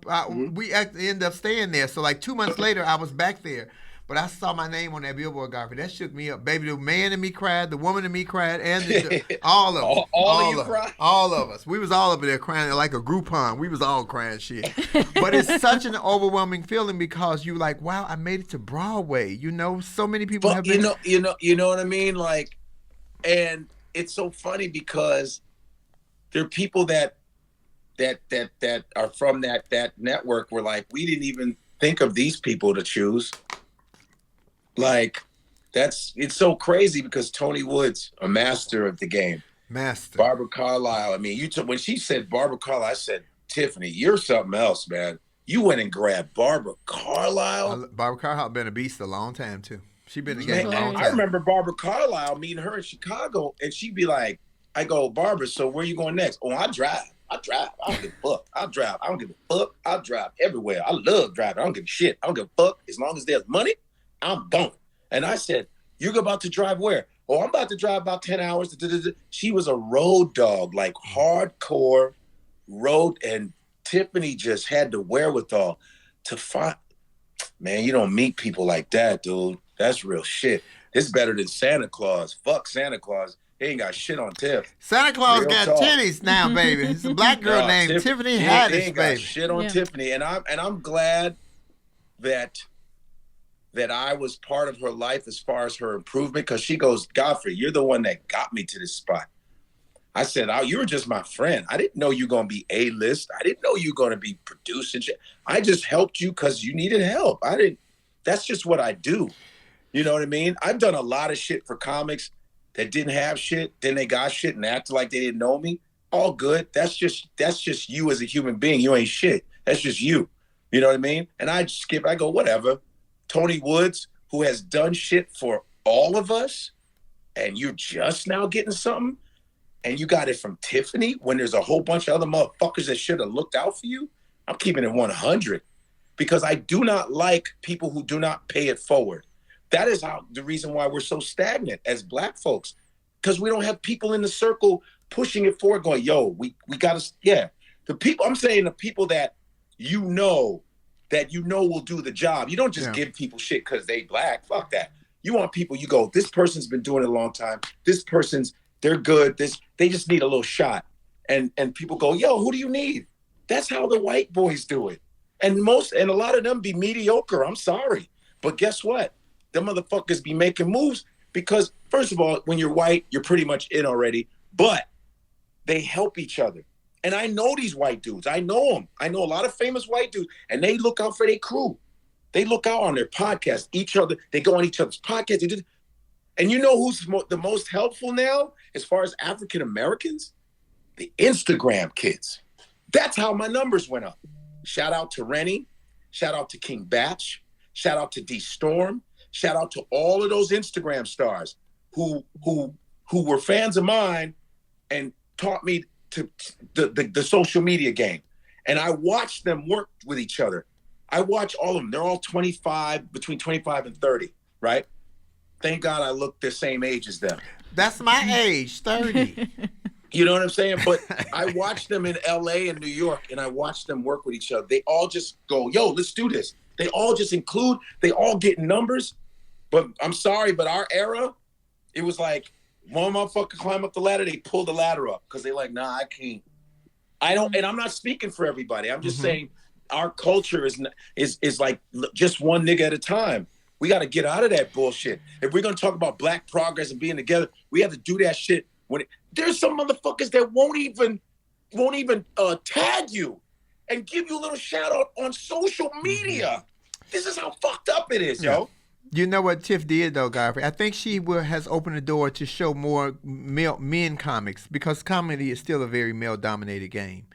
we ended up staying there. So like 2 months later, I was back there. But I saw my name on that billboard, Godfrey. That shook me up, baby. The man in me cried, the woman in me cried, and all of them. all of you cried? All of us. We was all over there crying like a Groupon. We was all crying shit. But it's such an overwhelming feeling because you like, wow, I made it to Broadway. You know, so many people have been. You know what I mean? Like, and it's so funny because there are people that are from that network were like, we didn't even think of these people to choose. Like, it's so crazy because Tony Wood's a master of the game. Master. Barbara Carlisle. I mean, when she said Barbara Carlisle, I said, Tiffany, you're something else, man. You went and grabbed Barbara Carlisle. Barbara Carlisle been a beast a long time too. She been in the game a long time. I remember Barbara Carlisle meeting her in Chicago, and she'd be like, I go, Barbara, so where you going next? Oh, I drive. I don't give a fuck. I drive. I don't give a fuck. I drive everywhere. I love driving. I don't give a shit. I don't give a fuck. As long as there's money, I'm going. And I said, you're about to drive where? Oh, I'm about to drive about 10 hours. She was a road dog, like hardcore road. And Tiffany just had the wherewithal to find, man, you don't meet people like that, dude. That's real shit. It's better than Santa Claus. Fuck Santa Claus. He ain't got shit on Tiff. Santa Claus got titties now, baby. It's a black girl named Tiffany Haddish, he ain't got shit on Tiffany. And I'm glad that I was part of her life as far as her improvement, because she goes, Godfrey, you're the one that got me to this spot. I said, oh, you were just my friend. I didn't know you were going to be A-list. I didn't know you were going to be producing shit. I just helped you because you needed help. That's just what I do. You know what I mean? I've done a lot of shit for comics that didn't have shit, then they got shit and acted like they didn't know me. All good. That's just you as a human being. You ain't shit. That's just you. You know what I mean? And I go, whatever. Tony Woods, who has done shit for all of us, and you're just now getting something, and you got it from Tiffany when there's a whole bunch of other motherfuckers that should have looked out for you. I'm keeping it 100 because I do not like people who do not pay it forward. That is the reason why we're so stagnant as black folks, because we don't have people in the circle pushing it forward going, yo, we got to, the people, I'm saying the people that you know will do the job. You don't just give people shit because they black. Fuck that. You want people, you go, this person's been doing it a long time. This person's, they're good. They just need a little shot. And people go, yo, who do you need? That's how the white boys do it. And a lot of them be mediocre. I'm sorry. But guess what? Them motherfuckers be making moves because, first of all, when you're white, you're pretty much in already. But they help each other. And I know these white dudes. I know them. I know a lot of famous white dudes, and they look out for their crew. They look out on their podcast, each other. They go on each other's podcasts. And you know who's the most helpful now as far as African Americans? The Instagram kids. That's how my numbers went up. Shout out to Rennie. Shout out to King Batch. Shout out to D Storm. Shout out to all of those Instagram stars who were fans of mine and taught me to the social media game. And I watched them work with each other. I watch all of them. They're all between 25 and 30, right? Thank God I look the same age as them. That's my age, 30. You know what I'm saying? But I watch them in LA and New York, and I watch them work with each other. They all just go, yo, let's do this. They all just they all get numbers. But I'm sorry, but our era, it was like, one motherfucker climb up the ladder, they pull the ladder up because they like, nah, I can't. And I'm not speaking for everybody. I'm just saying our culture is like just one nigga at a time. We got to get out of that bullshit. If we're going to talk about black progress and being together, we have to do that shit. There's some motherfuckers that won't even tag you and give you a little shout out on social media. This is how fucked up it is, yo. You know what Tiff did, though, Godfrey? I think she has opened the door to show more men comics because comedy is still a very male-dominated game.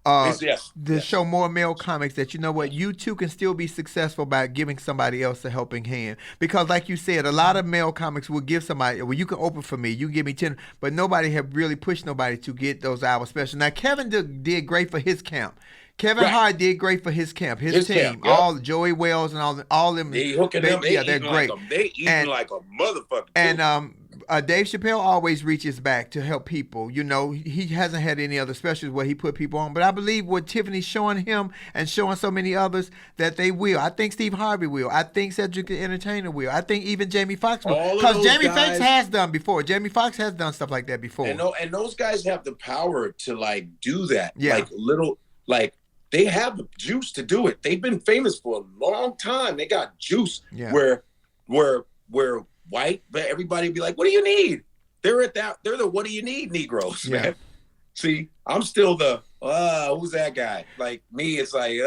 to show more male comics that, you know what, you too can still be successful by giving somebody else a helping hand. Because like you said, a lot of male comics will give somebody, well, you can open for me, you give me 10, but nobody have really pushed nobody to get those hours special. Now, Kevin did great for his camp. Kevin Hart did great for his camp, his team. Camp, yep. All Joey Wells and all them. They hooking them. They're great. They eating like a motherfucker. And Dave Chappelle always reaches back to help people. You know, he hasn't had any other specials where he put people on. But I believe what Tiffany's showing him and showing so many others that they will. I think Steve Harvey will. I think Cedric the Entertainer will. I think even Jamie Foxx will. Because Jamie Foxx has done before. Jamie Foxx has done stuff like that before. And those guys have the power to like do that. Yeah. They have the juice to do it. They've been famous for a long time. They got juice where white, but everybody be like, what do you need? They're the what do you need Negroes, man. See, I'm still the who's that guy? Like me, it's like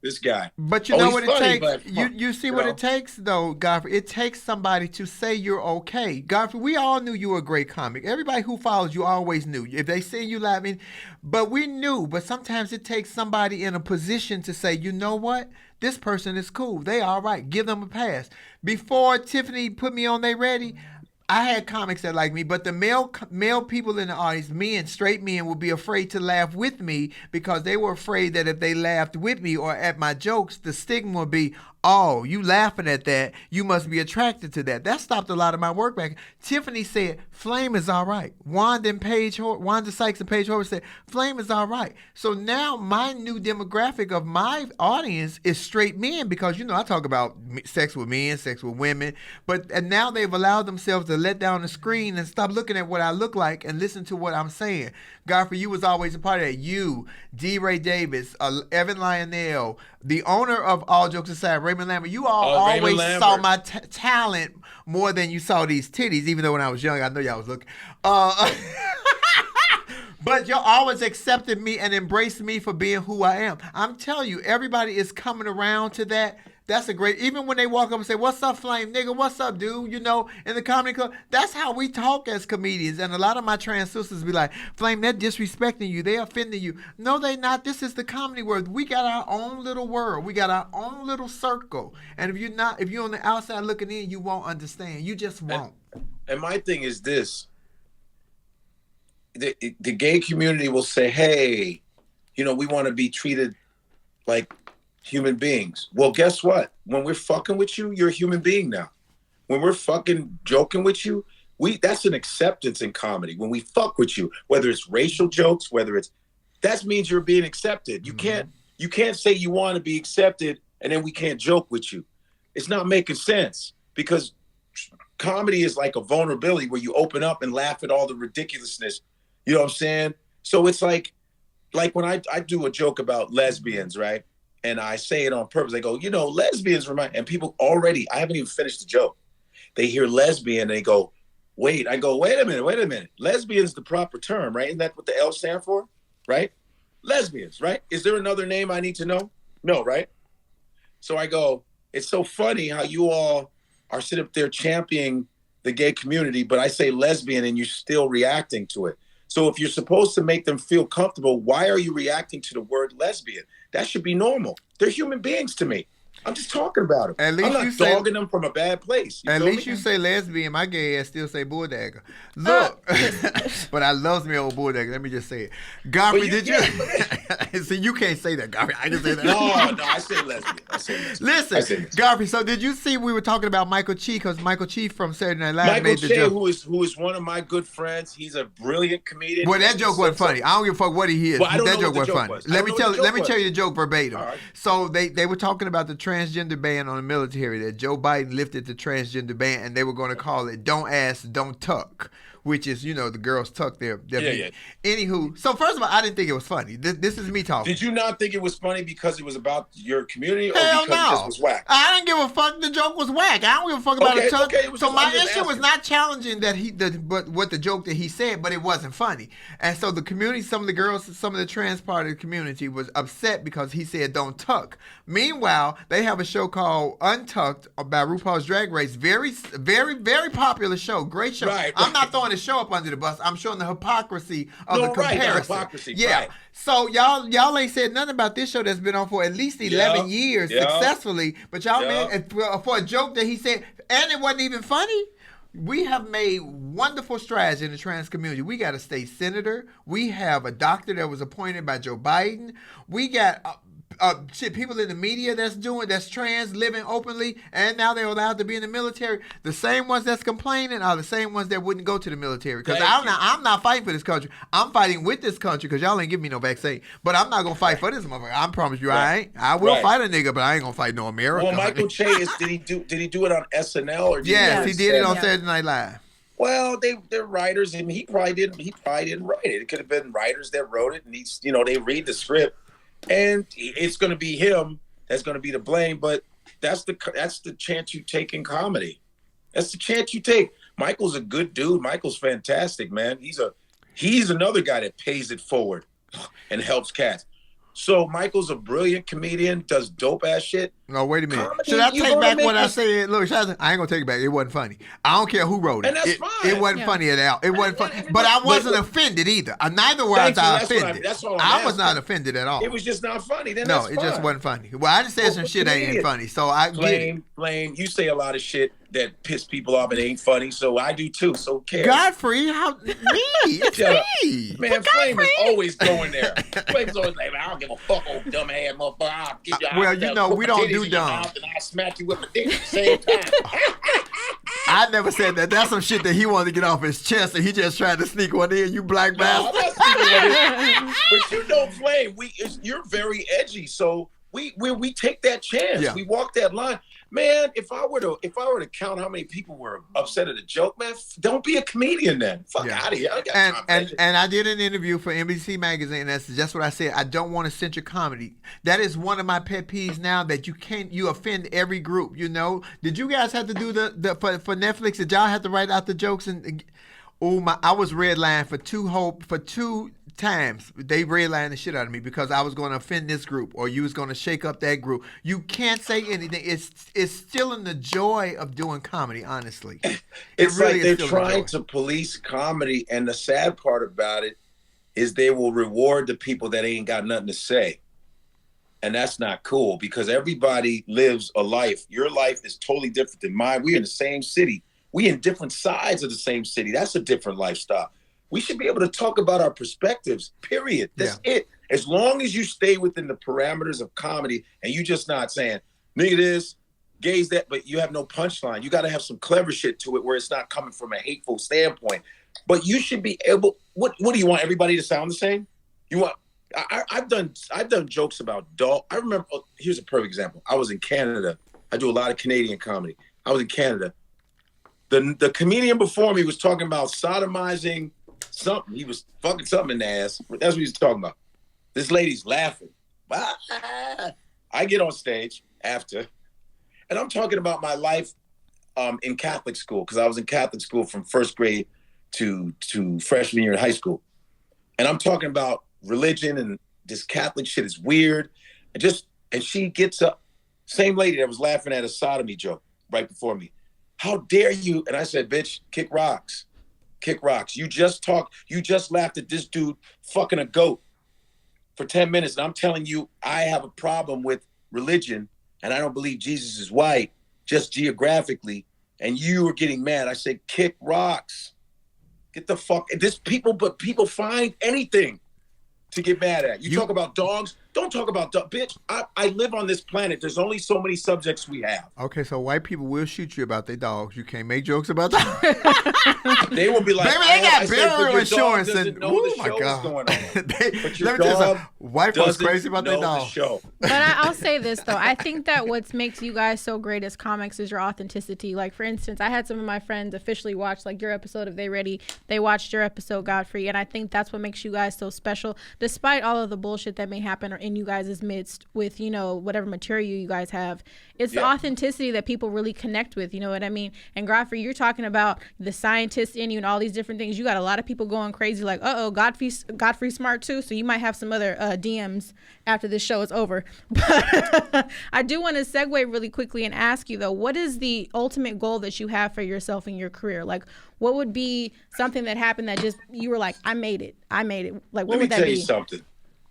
this guy. But you know what it takes? You see what it takes though, Godfrey? It takes somebody to say you're okay. Godfrey, we all knew you were a great comic. Everybody who follows you always knew. If they see you laughing, but we knew. But sometimes it takes somebody in a position to say, you know what? This person is cool. They all right. Give them a pass. Before Tiffany put me on They Ready, I had comics that like me, but the male people in the audience, men, straight men, would be afraid to laugh with me because they were afraid that if they laughed with me or at my jokes, the stigma would be, oh, you laughing at that, you must be attracted to that. That stopped a lot of my work back. Tiffany said, Flame is all right. Wanda Sykes and Paige Horvath said, Flame is all right. So now my new demographic of my audience is straight men because, you know, I talk about sex with men, sex with women, and now they've allowed themselves to let down the screen and stop looking at what I look like and listen to what I'm saying. Godfrey, you was always a part of that. You, D. Ray Davis, Evan Lionel, the owner of All Jokes Aside, Raymond Lambert, you always saw my talent more than you saw these titties, even though when I was young, I know y'all was looking. But y'all always accepted me and embraced me for being who I am. I'm telling you, everybody is coming around to that. That's a great, even when they walk up and say, what's up, Flame, nigga, what's up, dude, you know, in the comedy club, that's how we talk as comedians. And a lot of my trans sisters be like, Flame, they're disrespecting you, they're offending you. No, they not. This is the comedy world. We got our own little world. We got our own little circle. And if you're on the outside looking in, you won't understand. You just won't. And my thing is this, the gay community will say, hey, you know, we want to be treated like human beings. Well, guess what? When we're fucking with you, you're a human being now. When we're fucking joking with you, that's an acceptance in comedy. When we fuck with you, whether it's racial jokes, that means you're being accepted. You can't say you want to be accepted and then we can't joke with you. It's not making sense because comedy is like a vulnerability where you open up and laugh at all the ridiculousness. You know what I'm saying? So it's like when I do a joke about lesbians, right? And I say it on purpose. I go, you know, lesbians and people already, I haven't even finished the joke. They hear lesbian and they go, wait. I go, wait a minute. Lesbian's the proper term, right? Isn't that what the L stand for? Right? Lesbians, right? Is there another name I need to know? No, right? So I go, it's so funny how you all are sitting up there championing the gay community, but I say lesbian and you're still reacting to it. So if you're supposed to make them feel comfortable, why are you reacting to the word lesbian? That should be normal. They're human beings to me. I'm just talking about them. At least I'm not dogging them from a bad place. At least you say lesbian. My gay ass still say bulldagger. Look, but I loves me old bulldagger. Let me just say it. Godfrey, did you? See, you can't say that, Godfrey. I just say that. No, I say lesbian. Listen, Godfrey. So did you see we were talking about Michael Che because Michael Che from Saturday Night Live Michael made the Che, joke. who is one of my good friends. He's a brilliant comedian. Well, that joke wasn't funny. I don't give a fuck what he is. Well, that joke wasn't funny. Let me tell you the joke verbatim. Right. So they were talking about the transgender ban on the military, that Joe Biden lifted the transgender ban and they were going to call it Don't Ask, Don't Tuck, which is, you know, the girls tuck their yeah. Anywho, so first of all, I didn't think it was funny. This is me talking. Did you not think it was funny because it was about your community or Hell because no. it just was whack? I didn't give a fuck. The joke was whack. I don't give a fuck about the tuck. Okay, so my issue was not challenging what the joke that he said, but it wasn't funny. And so the community, some of the girls, some of the trans part of the community was upset because he said don't tuck. Meanwhile, they have a show called Untucked about RuPaul's Drag Race. Very, very, very popular show. Great show. Right. I'm not throwing to show up under the bus. I'm showing the hypocrisy of the Right, comparison. the hypocrisy, yeah. right. So y'all ain't said nothing about this show that's been on for at least 11 years successfully. But y'all man, for a joke that he said, and it wasn't even funny. We have made wonderful strides in the trans community. We got a state senator. We have a doctor that was appointed by Joe Biden. We got people in the media that's trans, living openly, and now they're allowed to be in the military. The same ones that's complaining are the same ones that wouldn't go to the military. Because I'm not fighting for this country. I'm fighting with this country because y'all ain't giving me no vaccine. But I'm not gonna fight for this motherfucker. I promise you, I ain't. I will fight a nigga, but I ain't gonna fight no America. Well, Michael Chase, did he do it on SNL or? Yes, he did it on Saturday Night Live. Well, they're writers, and he probably didn't write it. It could have been writers that wrote it, and they read the script. And it's going to be him that's going to be to blame, but that's the chance you take in comedy. That's the chance you take. Michael's a good dude. Michael's fantastic, man. He's another guy that pays it forward and helps cats. So Michael's a brilliant comedian, does dope ass shit. No, wait a minute. Comedy, Should I take back what I said? Look, I ain't gonna take it back. It wasn't funny. I don't care who wrote it. And that's fine. It wasn't funny at all. It wasn't funny. But I wasn't offended either. Neither was I offended. That's all I was not offended at all. It was just not funny. Then no, it just wasn't funny. Well, I just said some shit that ain't funny, so I get it. Blame. You say a lot of shit that piss people off and ain't funny, so I do too. So care. Godfrey, it's me. Man, Flame is always going there. Flame's always like, I don't give a fuck, old dumb ass motherfucker. I'll give you we don't do dumb. And I smack you with my dick at the same time. I never said that. That's some shit that he wanted to get off his chest, and he just tried to sneak one in. You black bastard. But you know, Flame, you're very edgy, so we take that chance. Yeah. We walk that line. Man, if I were to count how many people were upset at a joke, man, don't be a comedian then. Fuck out of here. And I did an interview for NBC Magazine. That's just what I said. I don't want to censor comedy. That is one of my pet peeves now, that you offend every group. You know? Did you guys have to do for Netflix? Did y'all have to write out the jokes and? I was redlined for two times. They redlined the shit out of me because I was going to offend this group or you was going to shake up that group. You can't say anything. It's still in the joy of doing comedy, honestly. It's really like they're trying to police comedy, and the sad part about it is they will reward the people that ain't got nothing to say. And that's not cool because everybody lives a life. Your life is totally different than mine. We're in the same city. We in different sides of the same city. That's a different lifestyle. We should be able to talk about our perspectives, period. That's it. As long as you stay within the parameters of comedy and you just not saying, nigga this, gays that, but you have no punchline. You got to have some clever shit to it where it's not coming from a hateful standpoint. But you should be able, what do you want, everybody to sound the same? You want, I've done jokes about dog. I remember, here's a perfect example. I was in Canada. I do a lot of Canadian comedy. I was in Canada. The comedian before me was talking about sodomizing something. He was fucking something in the ass. That's what he was talking about. This lady's laughing. I get on stage after, and I'm talking about my life in Catholic school, because I was in Catholic school from first grade to freshman year in high school. And I'm talking about religion and this Catholic shit is weird. And she gets up, same lady that was laughing at a sodomy joke right before me. How dare you? And I said, bitch, kick rocks. Kick rocks. You just laughed at this dude fucking a goat for 10 minutes. And I'm telling you, I have a problem with religion and I don't believe Jesus is white, just geographically. And you were getting mad. I said, kick rocks. Get the fuck, people find anything to get mad at. You talk about dogs, don't talk about dogs. Bitch, I live on this planet. There's only so many subjects we have. Okay, so white people will shoot you about their dogs. You can't make jokes about dogs. They will be like, baby, they got burial insurance. Oh my God. Going on. But your dog white folks crazy about their dog. But I'll say this, though. I think that what makes you guys so great as comics is your authenticity. Like, for instance, I had some of my friends officially watch, like, your episode of They Ready. They watched your episode, Godfrey. And I think that's what makes you guys so special. Despite all of the bullshit that may happen in you guys' midst with, you know, whatever material you guys have. It's the authenticity that people really connect with, you know what I mean? And Godfrey, you're talking about the scientist in you and all these different things. You got a lot of people going crazy like, Godfrey's smart too, so you might have some other DMs after this show is over. But I do want to segue really quickly and ask you, though, what is the ultimate goal that you have for yourself in your career? Like, what would be something that happened that just, you were like, I made it. Like, what would that be? Let me tell you something.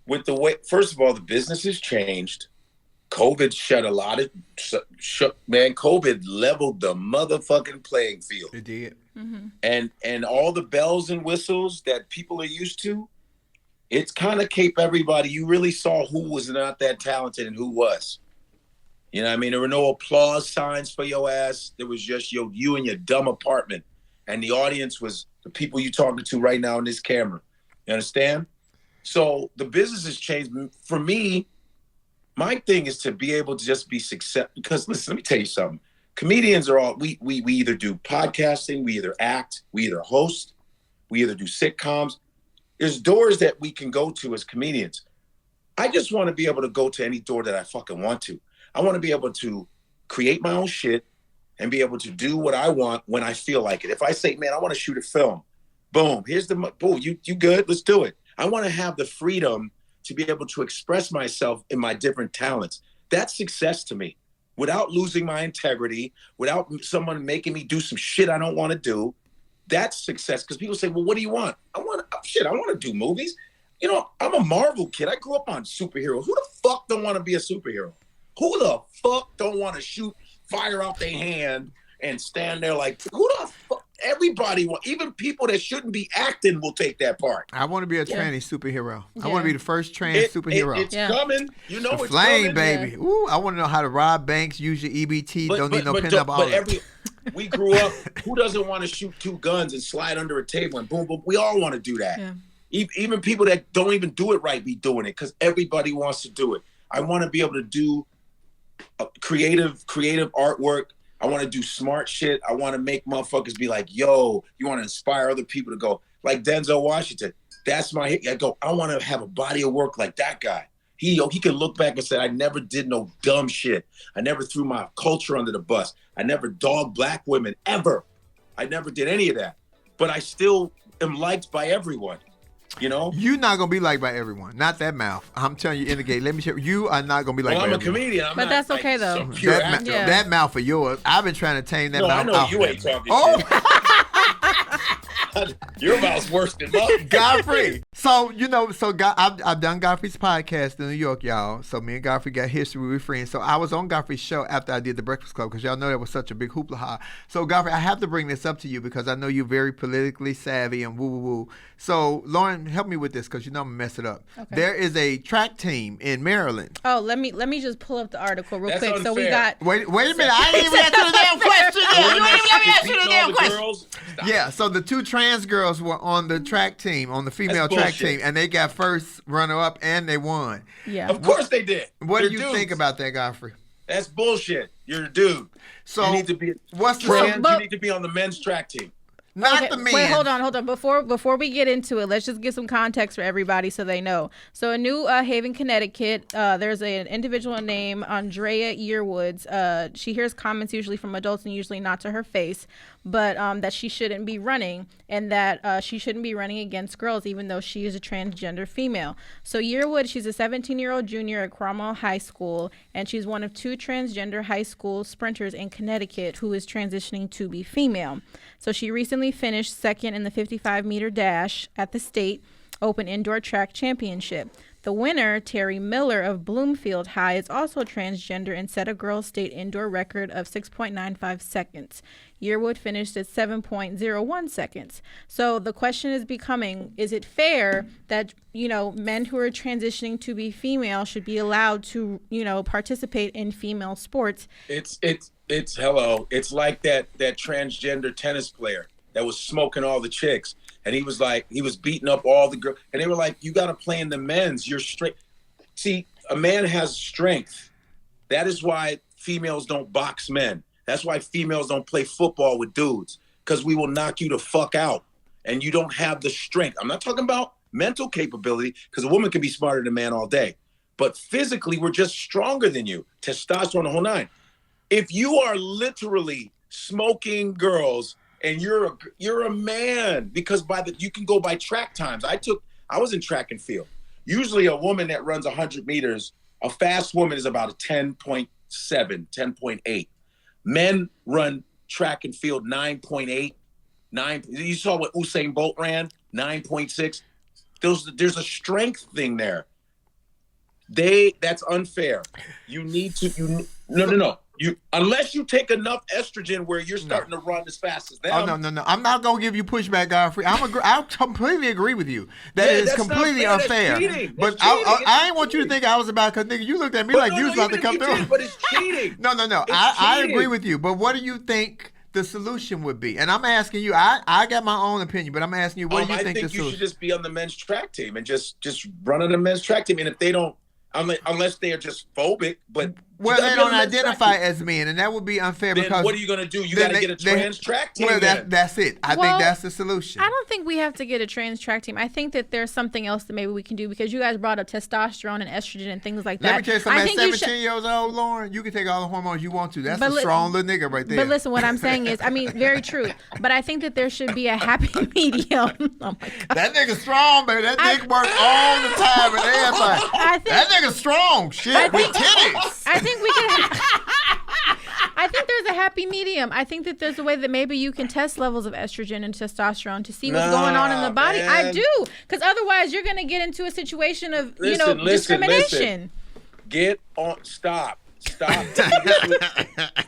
With the way, first of all, the business has changed. COVID shut a lot of, man, COVID leveled the motherfucking playing field. It did. Mm-hmm. And all the bells and whistles that people are used to, it's kind of kept everybody. You really saw who was not that talented and who was. You know what I mean? There were no applause signs for your ass. There was just you in your dumb apartment. And the audience was the people you talking to right now in this camera. You understand? So the business has changed. For me, my thing is to be able to just be successful. Because listen, let me tell you something. Comedians are all, we either do podcasting, we either act, we either host, we either do sitcoms. There's doors that we can go to as comedians. I just want to be able to go to any door that I fucking want to. I want to be able to create my own shit and be able to do what I want when I feel like it. If I say, man, I want to shoot a film, boom, here's the, boom, you good, let's do it. I want to have the freedom to be able to express myself in my different talents. That's success to me. Without losing my integrity, without someone making me do some shit I don't want to do, that's success. Because people say, well, what do you want? I want to do movies. You know, I'm a Marvel kid. I grew up on superheroes. Who the fuck don't want to be a superhero? Who the fuck don't want to shoot fire out their hand and stand there like, who the fuck? Everybody, even people that shouldn't be acting will take that part. I want to be a tranny superhero. I want to be the first trans superhero. It's coming. You know it's flame, coming. Baby. Yeah. Ooh, I want to know how to rob banks, use your EBT, don't need no pin-up all we grew up, who doesn't want to shoot two guns and slide under a table and boom, boom? We all want to do that. Yeah. Even people that don't even do it right be doing it because everybody wants to do it. I want to be able to do creative artwork. I want to do smart shit. I want to make motherfuckers be like, yo, you want to inspire other people to go, like Denzel Washington. That's my hit. I go, I want to have a body of work like that guy. He can look back and say, I never did no dumb shit. I never threw my culture under the bus. I never dogged black women, ever. I never did any of that. But I still am liked by everyone. You know? You're not going to be liked by everyone. Not that mouth. I'm telling you, in the game, let me share. You are not going to be liked by everyone. I'm a comedian. But that's okay, though. That mouth of yours, I've been trying to tame that mouth. I know you ain't talking shit. Your mouth's worse than mine. Godfrey. So, I've done Godfrey's podcast in New York, y'all. So me and Godfrey got history. We were friends. So I was on Godfrey's show after I did The Breakfast Club because y'all know that was such a big hoopla. So Godfrey, I have to bring this up to you because I know you're very politically savvy and woo-woo-woo. So Lauren, help me with this because I'm going to mess it up. Okay. There is a track team in Maryland. Oh, let me just pull up the article real quick. Unfair. So we got... Wait a minute. I ain't even answered the damn question yet. You ain't even let me answer the damn question. Yeah, so the two trans girls were on the track team, on the female track team, and they got first runner-up and they won. Yeah. Of course they did. What do you think about that, Godfrey? That's bullshit. You're a dude. So you need to be you need to be on the men's track team. Not the men. Wait, hold on. Before we get into it, let's just give some context for everybody so they know. So in New Haven, Connecticut, there's an individual named Andrea Yearwoods. She hears comments usually from adults and usually not to her face, but that she shouldn't be running and that she shouldn't be running against girls even though she is a transgender female. So Yearwood, she's a 17-year-old junior at Cromwell High School, and she's one of two transgender high school sprinters in Connecticut who is transitioning to be female. So she recently finished second in the 55-meter dash at the state open indoor track championship. The winner, Terry Miller of Bloomfield High, is also transgender and set a girls' state indoor record of 6.95 seconds. Yearwood finished at 7.01 seconds. So the question is becoming, is it fair that, men who are transitioning to be female should be allowed to, participate in female sports? It's hello. It's like that transgender tennis player that was smoking all the chicks. And he was beating up all the girls. And they were like, you got to play in the men's. You're straight. See, a man has strength. That is why females don't box men. That's why females don't play football with dudes. Because we will knock you the fuck out. And you don't have the strength. I'm not talking about mental capability, because a woman can be smarter than a man all day. but physically we're just stronger than you. Testosterone, the whole nine. If you are literally smoking girls and you're a man, because you can go by track times. I was in track and field. Usually a woman that runs 100 meters, a fast woman is about a 10.7, 10.8. Men run track and field 9.8, 9. You saw what Usain Bolt ran, 9.6. There's a strength thing there. That's unfair. You need to no. Unless you take enough estrogen where you're starting to run as fast as them. Oh no! I'm not gonna give you pushback, Godfrey. I completely agree with you. That is completely unfair. But I ain't want you to think I was about, because nigga, you looked at me like you was about to come through. But it's cheating. No. I agree with you. But what do you think the solution would be? And I'm asking you. I got my own opinion, but I'm asking you, what do you think the solution? I think you should just be on the men's track team and just run on the men's track team. And if they don't, unless they are just phobic, but well, they don't identify as men, and that would be unfair. Then because what are you going to do? You got to get a trans track team. Well, that's it. I think that's the solution. I don't think we have to get a trans track team. I think that there's something else that maybe we can do, because you guys brought up testosterone and estrogen and things like that. Let me tell you something. At 17 years old, Lauren, you can take all the hormones you want to. That's a strong little nigga right there. But listen, what I'm saying is, very true. But I think that there should be a happy medium. Oh my God. That nigga strong, baby. That dick work all the time and everything. That nigga strong, shit, with titties. I think we can. I think there's a happy medium. I think that there's a way that maybe you can test levels of estrogen and testosterone to see what's going on in the body. Man. I do, because otherwise you're going to get into a situation of discrimination. Get on. Stop.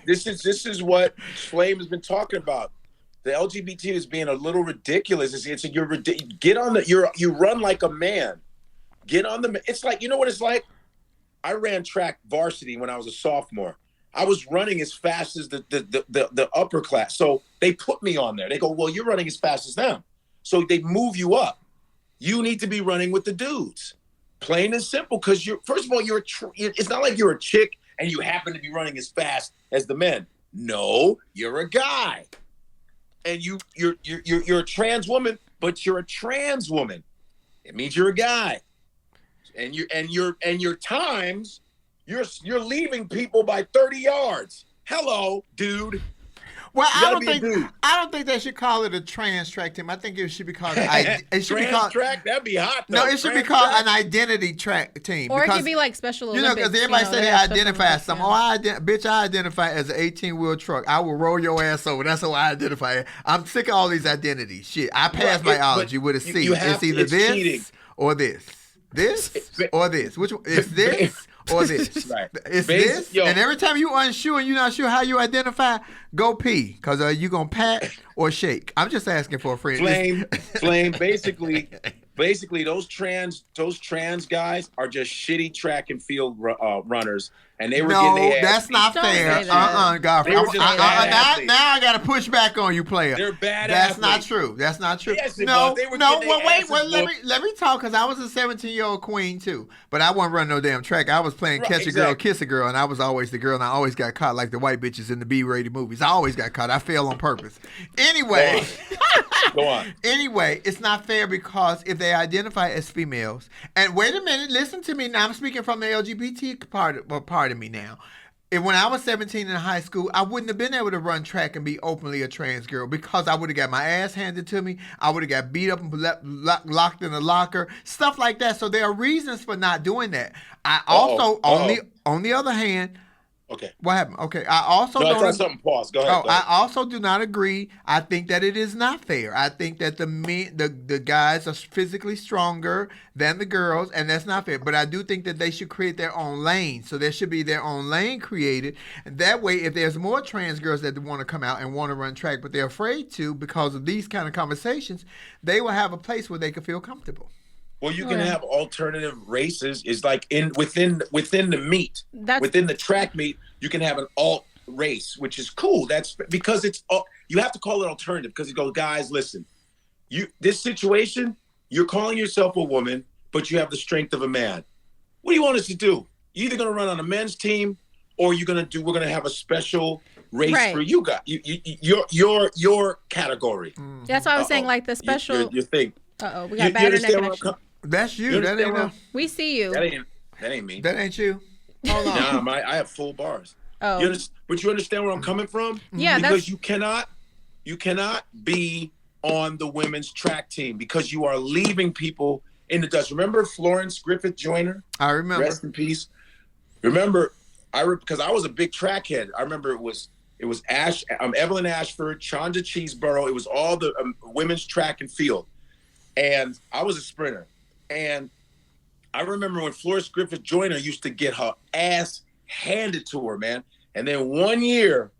This is what Flame has been talking about. The LGBT is being a little ridiculous. You run like a man. Get on the. It's like, you know what it's like. I ran track varsity when I was a sophomore. I was running as fast as the upper class. So they put me on there. They go, well, you're running as fast as them. So they move you up. You need to be running with the dudes. Plain and simple, because first of all, it's not like you're a chick and you happen to be running as fast as the men. No, you're a guy. And you're a trans woman, but you're a trans woman. It means you're a guy. And your times, you're leaving people by 30 yards. Hello, dude. Well, I don't think they should call it a trans track team. I think it should be called track. That'd be hot. Though. No, it should be called an identity track team. Or it could be like Special Olympics. Because everybody say they identify as something. Bitch, I identify as an 18-wheel truck. I will roll your ass over. That's how I identify. I'm sick of all these identities. Shit, I passed biology with a C. It's either this cheating. Or this. This or this. Which one? It's this or this. Right. It's this. And every time you unsure and you're not sure how you identify, go pee. Because are you going to pat or shake? I'm just asking for a friend. Flame. Basically, those trans guys are just shitty track and field runners. And they were getting their ass that's not fair. Godfrey. Now I got to push back on you, player. They're bad That's not true. That's not true. Yes, wait. Let me talk, because I was a 17-year-old queen, too. But I wasn't running no damn track. I was playing Catch a Girl, Kiss a Girl, and I was always the girl, and I always got caught like the white bitches in the B-rated movies. I always got caught. I fell on purpose. Anyway. Go on. Anyway, it's not fair, because if they identify as females, and wait a minute, listen to me now. I'm speaking from the LGBT part of me now. And when I was 17 in high school, I wouldn't have been able to run track and be openly a trans girl, because I would have got my ass handed to me. I would have got beat up and locked in a locker, stuff like that. So there are reasons for not doing that. I also, on the other hand, okay. What happened? Okay. I also I thought something paused. Go ahead. I also do not agree. I think that it is not fair. I think that the guys are physically stronger than the girls, and that's not fair. But I do think that they should create their own lane. So there should be their own lane created. And that way, if there's more trans girls that want to come out and want to run track, but they're afraid to because of these kind of conversations, they will have a place where they can feel comfortable. Well, you can have alternative races. Is like within the meet, within the track meet, you can have an alt race, which is cool. That's because you have to call it alternative, because you go, guys, listen, this situation, you're calling yourself a woman, but you have the strength of a man. What do you want us to do? You're either going to run on a men's team, or we're going to have a special race for you guys. Your category. That's why I was saying, like the special. Your thing. We got bad internet connection. That's you. That ain't We see you. That ain't me. That ain't you. Hold on. Nah, I have full bars. Oh. But you understand where I'm coming from? Yeah, because you cannot be on the women's track team because you are leaving people in the dust. Remember Florence Griffith Joyner? I remember. Rest in peace. Remember, because I was a big track head. I remember it was Evelyn Ashford, Chanda Cheeseborough. It was all the women's track and field. And I was a sprinter. And I remember when Florence Griffith Joyner used to get her ass handed to her, man. And then one year,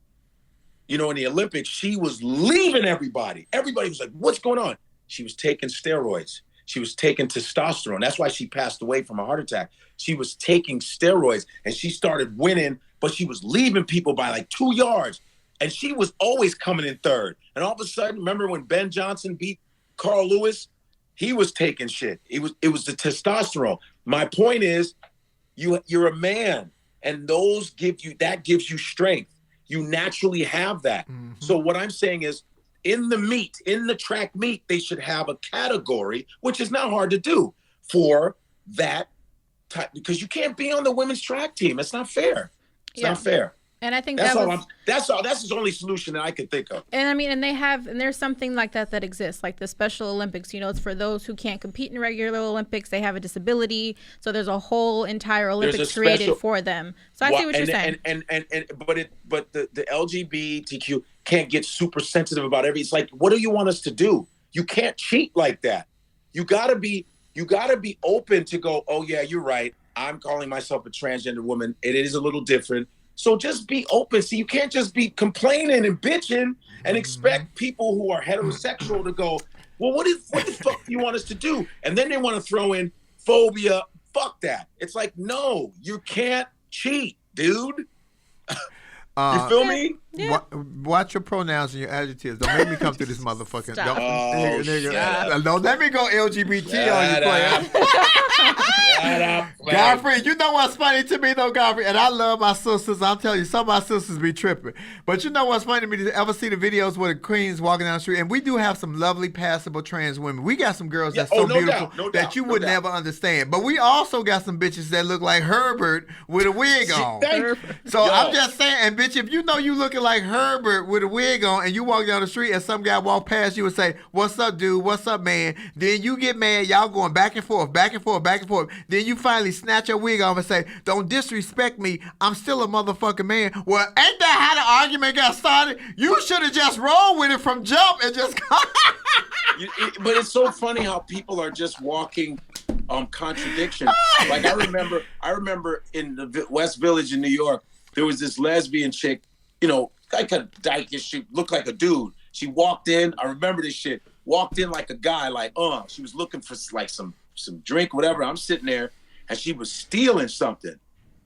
in the Olympics, she was leaving everybody. Everybody was like, what's going on? She was taking steroids. She was taking testosterone. That's why she passed away from a heart attack. She was taking steroids and she started winning, but she was leaving people by like 2 yards. And she was always coming in third. And all of a sudden, remember when Ben Johnson beat Carl Lewis? He was taking shit. It was the testosterone. My point is, you're a man, and that gives you strength. You naturally have that. Mm-hmm. So what I'm saying is, in the track meet, they should have a category, which is not hard to do, for that type, because you can't be on the women's track team. It's not fair. It's not fair. And I think that's the only solution that I could think of. And I mean, and there's something like that exists, like the Special Olympics. It's for those who can't compete in regular Olympics. They have a disability, so there's a whole entire Olympics created for them. So I see what you're saying. But the LGBTQ can't get super sensitive about everything. It's like, what do you want us to do? You can't cheat like that. You gotta be open to go, oh yeah, you're right. I'm calling myself a transgender woman. It is a little different. So just be open. See, you can't just be complaining and bitching and expect people who are heterosexual to go, well, what the fuck do you want us to do? And then they want to throw in phobia. Fuck that. It's like, no, you can't cheat, dude. You feel me? Yeah. Watch your pronouns and your adjectives. Don't make me come through this motherfucking. Don't let me go LGBT on you, player. Shut up, Godfrey, you know what's funny to me though, Godfrey? And I love my sisters. I'm telling you, some of my sisters be tripping. But you know what's funny to me? Did you ever see the videos where the queens walking down the street? And we do have some lovely, passable trans women. We got some girls that's so beautiful that you would never understand. But we also got some bitches that look like Herbert with a wig on. So I'm just saying, and bitch, if you know you looking like Herbert with a wig on and you walk down the street and some guy walk past you and say, what's up, dude? What's up, man? Then you get mad. Y'all going back and forth, back and forth, back and forth. Then you finally snatch your wig off and say, don't disrespect me. I'm still a motherfucking man. Well, ain't that how the argument got started? You should have just rolled with it from jump and just But it's so funny how people are just walking contradiction. Like I remember in the West Village in New York, there was this lesbian chick, like a dyke, she looked like a dude. She walked in, I remember this shit, walked in like a guy, she was looking for like some drink, whatever. I'm sitting there and she was stealing something.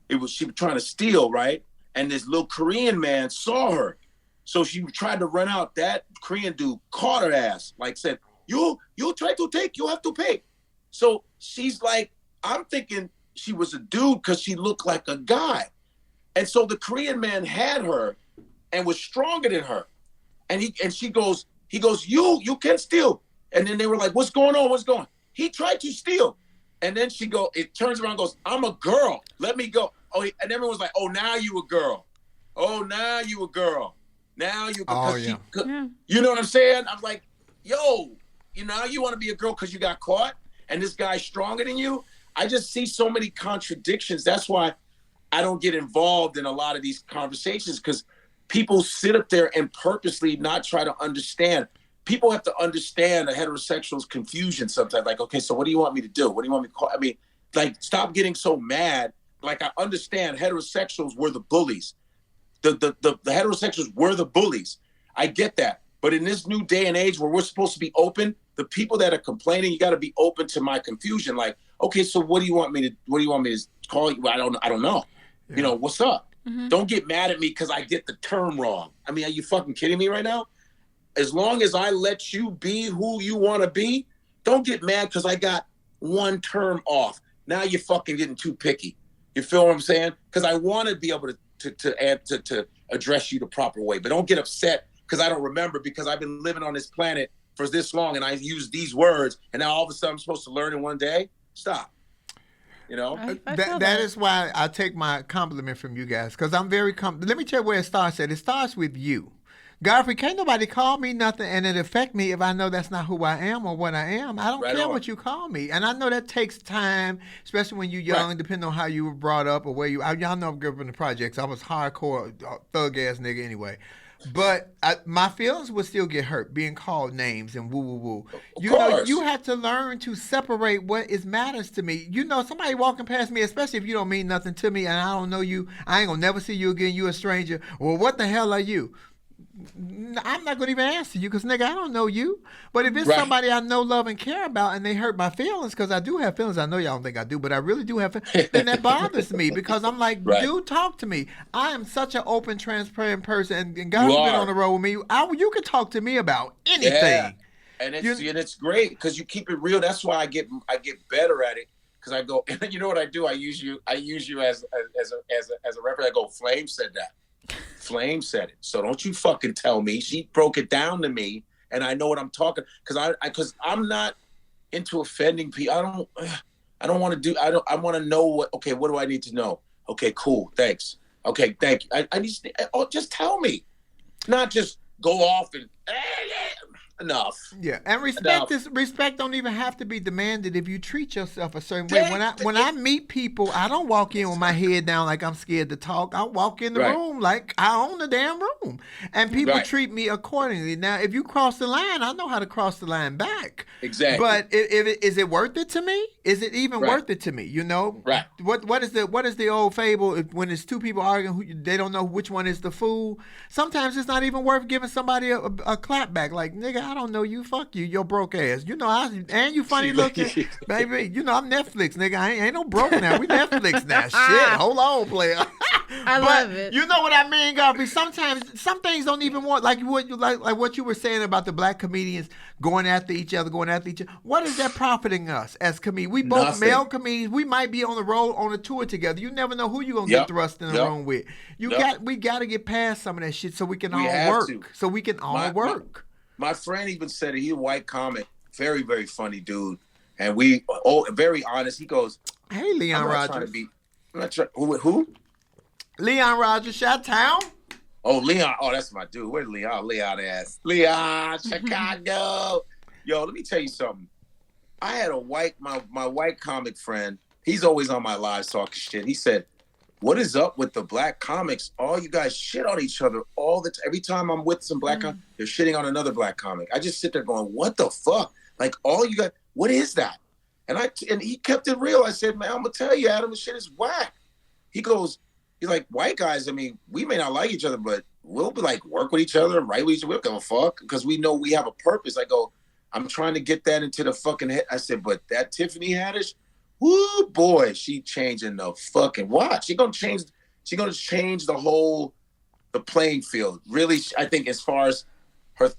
She was trying to steal, right? And this little Korean man saw her. So she tried to run out. That Korean dude caught her ass, said, you try to take, you have to pay. So she's like, I'm thinking she was a dude because she looked like a guy. And so the Korean man had her and was stronger than her. And he goes, you can steal. And then they were like, what's going on? What's going on? He tried to steal. And then it turns around and goes, I'm a girl. Let me go. Oh, and everyone's like, oh, now you a girl. Oh, now you a girl. Now you, you know what I'm saying? I'm like, yo, you want to be a girl because you got caught and this guy's stronger than you. I just see so many contradictions. That's why I don't get involved in a lot of these conversations, because people sit up there and purposely not try to understand. People have to understand a heterosexual's confusion sometimes. Like, okay, so what do you want me to do? What do you want me to call? I mean, stop getting so mad. I understand heterosexuals were the bullies. The heterosexuals were the bullies. I get that. But in this new day and age where we're supposed to be open, the people that are complaining, you got to be open to my confusion. Like, okay, so what do you want me to call you? I don't know. Yeah. What's up? Mm-hmm. Don't get mad at me because I get the term wrong. I mean, are you fucking kidding me right now? As long as I let you be who you want to be, don't get mad because I got one term off. Now you're fucking getting too picky. You feel what I'm saying? Because I want to be able to address you the proper way. But don't get upset because I don't remember, because I've been living on this planet for this long and I use these words and now all of a sudden I'm supposed to learn in one day. Stop. You know, that is why I take my compliment from you guys, because I'm very let me tell you where it starts at. It starts with you. Godfrey, can't nobody call me nothing and it affect me if I know that's not who I am or what I am. I don't care what you call me. And I know that takes time, especially when you're young, depending on how you were brought up or where you... Y'all know I'm good in the projects. I was hardcore, thug-ass nigga anyway. But my feelings would still get hurt being called names and woo-woo-woo. You know, you have to learn to separate what is matters to me. You know, somebody walking past me, especially if you don't mean nothing to me and I don't know you, I ain't gonna never see you again, you a stranger. Well, what the hell are you? I'm not going to even answer you because, nigga, I don't know you. But if it's somebody I know, love, and care about and they hurt my feelings, because I do have feelings, I know y'all don't think I do, but I really do have feelings, then that bothers me because I'm like, dude, talk to me. I am such an open, transparent person, and God's been on the road with me. You can talk to me about anything. Yeah. And it's great because you keep it real. That's why I get better at it. Because I go, and you know what I do? I use you as a reference. I go, Flame said that. Flame said it. So don't you fucking tell me. She broke it down to me, and I know what I'm talking. Because I'm not into offending people. I don't want to do. I want to know what. Okay, what do I need to know? Okay, cool. Thanks. Okay, thank you. I need to. Just tell me, not just go off and. Enough. Yeah, and respect don't even have to be demanded if you treat yourself a certain way. When I meet people, I don't walk in with my head down like I'm scared to talk. I walk in the room like I own the damn room, and people treat me accordingly. Now, if you cross the line, I know how to cross the line back. Exactly. But is it worth it to me? Is it even worth it to me? You know. Right. What is the old fable? When it's two people arguing, they don't know which one is the fool. Sometimes it's not even worth giving somebody a clap back. Like, nigga, I don't know you. Fuck you. You're broke ass. You know, and you funny looking. Baby, you know, I'm Netflix, nigga. I ain't no broke now. We Netflix now. Shit. Hold on, player. I love it. You know what I mean, Godfrey? Sometimes some things don't even want like what you were saying about the black comedians going after each other. What is that profiting us as comedians? We both male comedians. We might be on the road on a tour together. You never know who you're gonna get thrust in the room with. We got to get past some of that shit so we can all work. So we can all work. My friend even said it. He's a white comic, very, very funny dude. And very honest. He goes, hey, Leon Rogers. Who? Leon Rogers, Chi-Town. Oh, Leon. Oh, that's my dude. Where's Leon? Leon ass. Leon, Chicago. Yo, let me tell you something. I had my white comic friend. He's always on my lives talking shit. He said, what is up with the black comics? All you guys shit on each other all the time. Every time I'm with some black comic, they're shitting on another black comic. I just sit there going, what the fuck? Like, all you guys, what is that? And he kept it real. I said, man, I'm going to tell you, Adam, this shit is whack. He's like, white guys, I mean, we may not like each other, but we'll be like, work with each other, write with each other. We don't give a fuck because we know we have a purpose. I go, I'm trying to get that into the fucking head. I said, but that Tiffany Haddish, woo, boy, she changing the fucking watch. She gonna change the playing field. Really, I think as far as her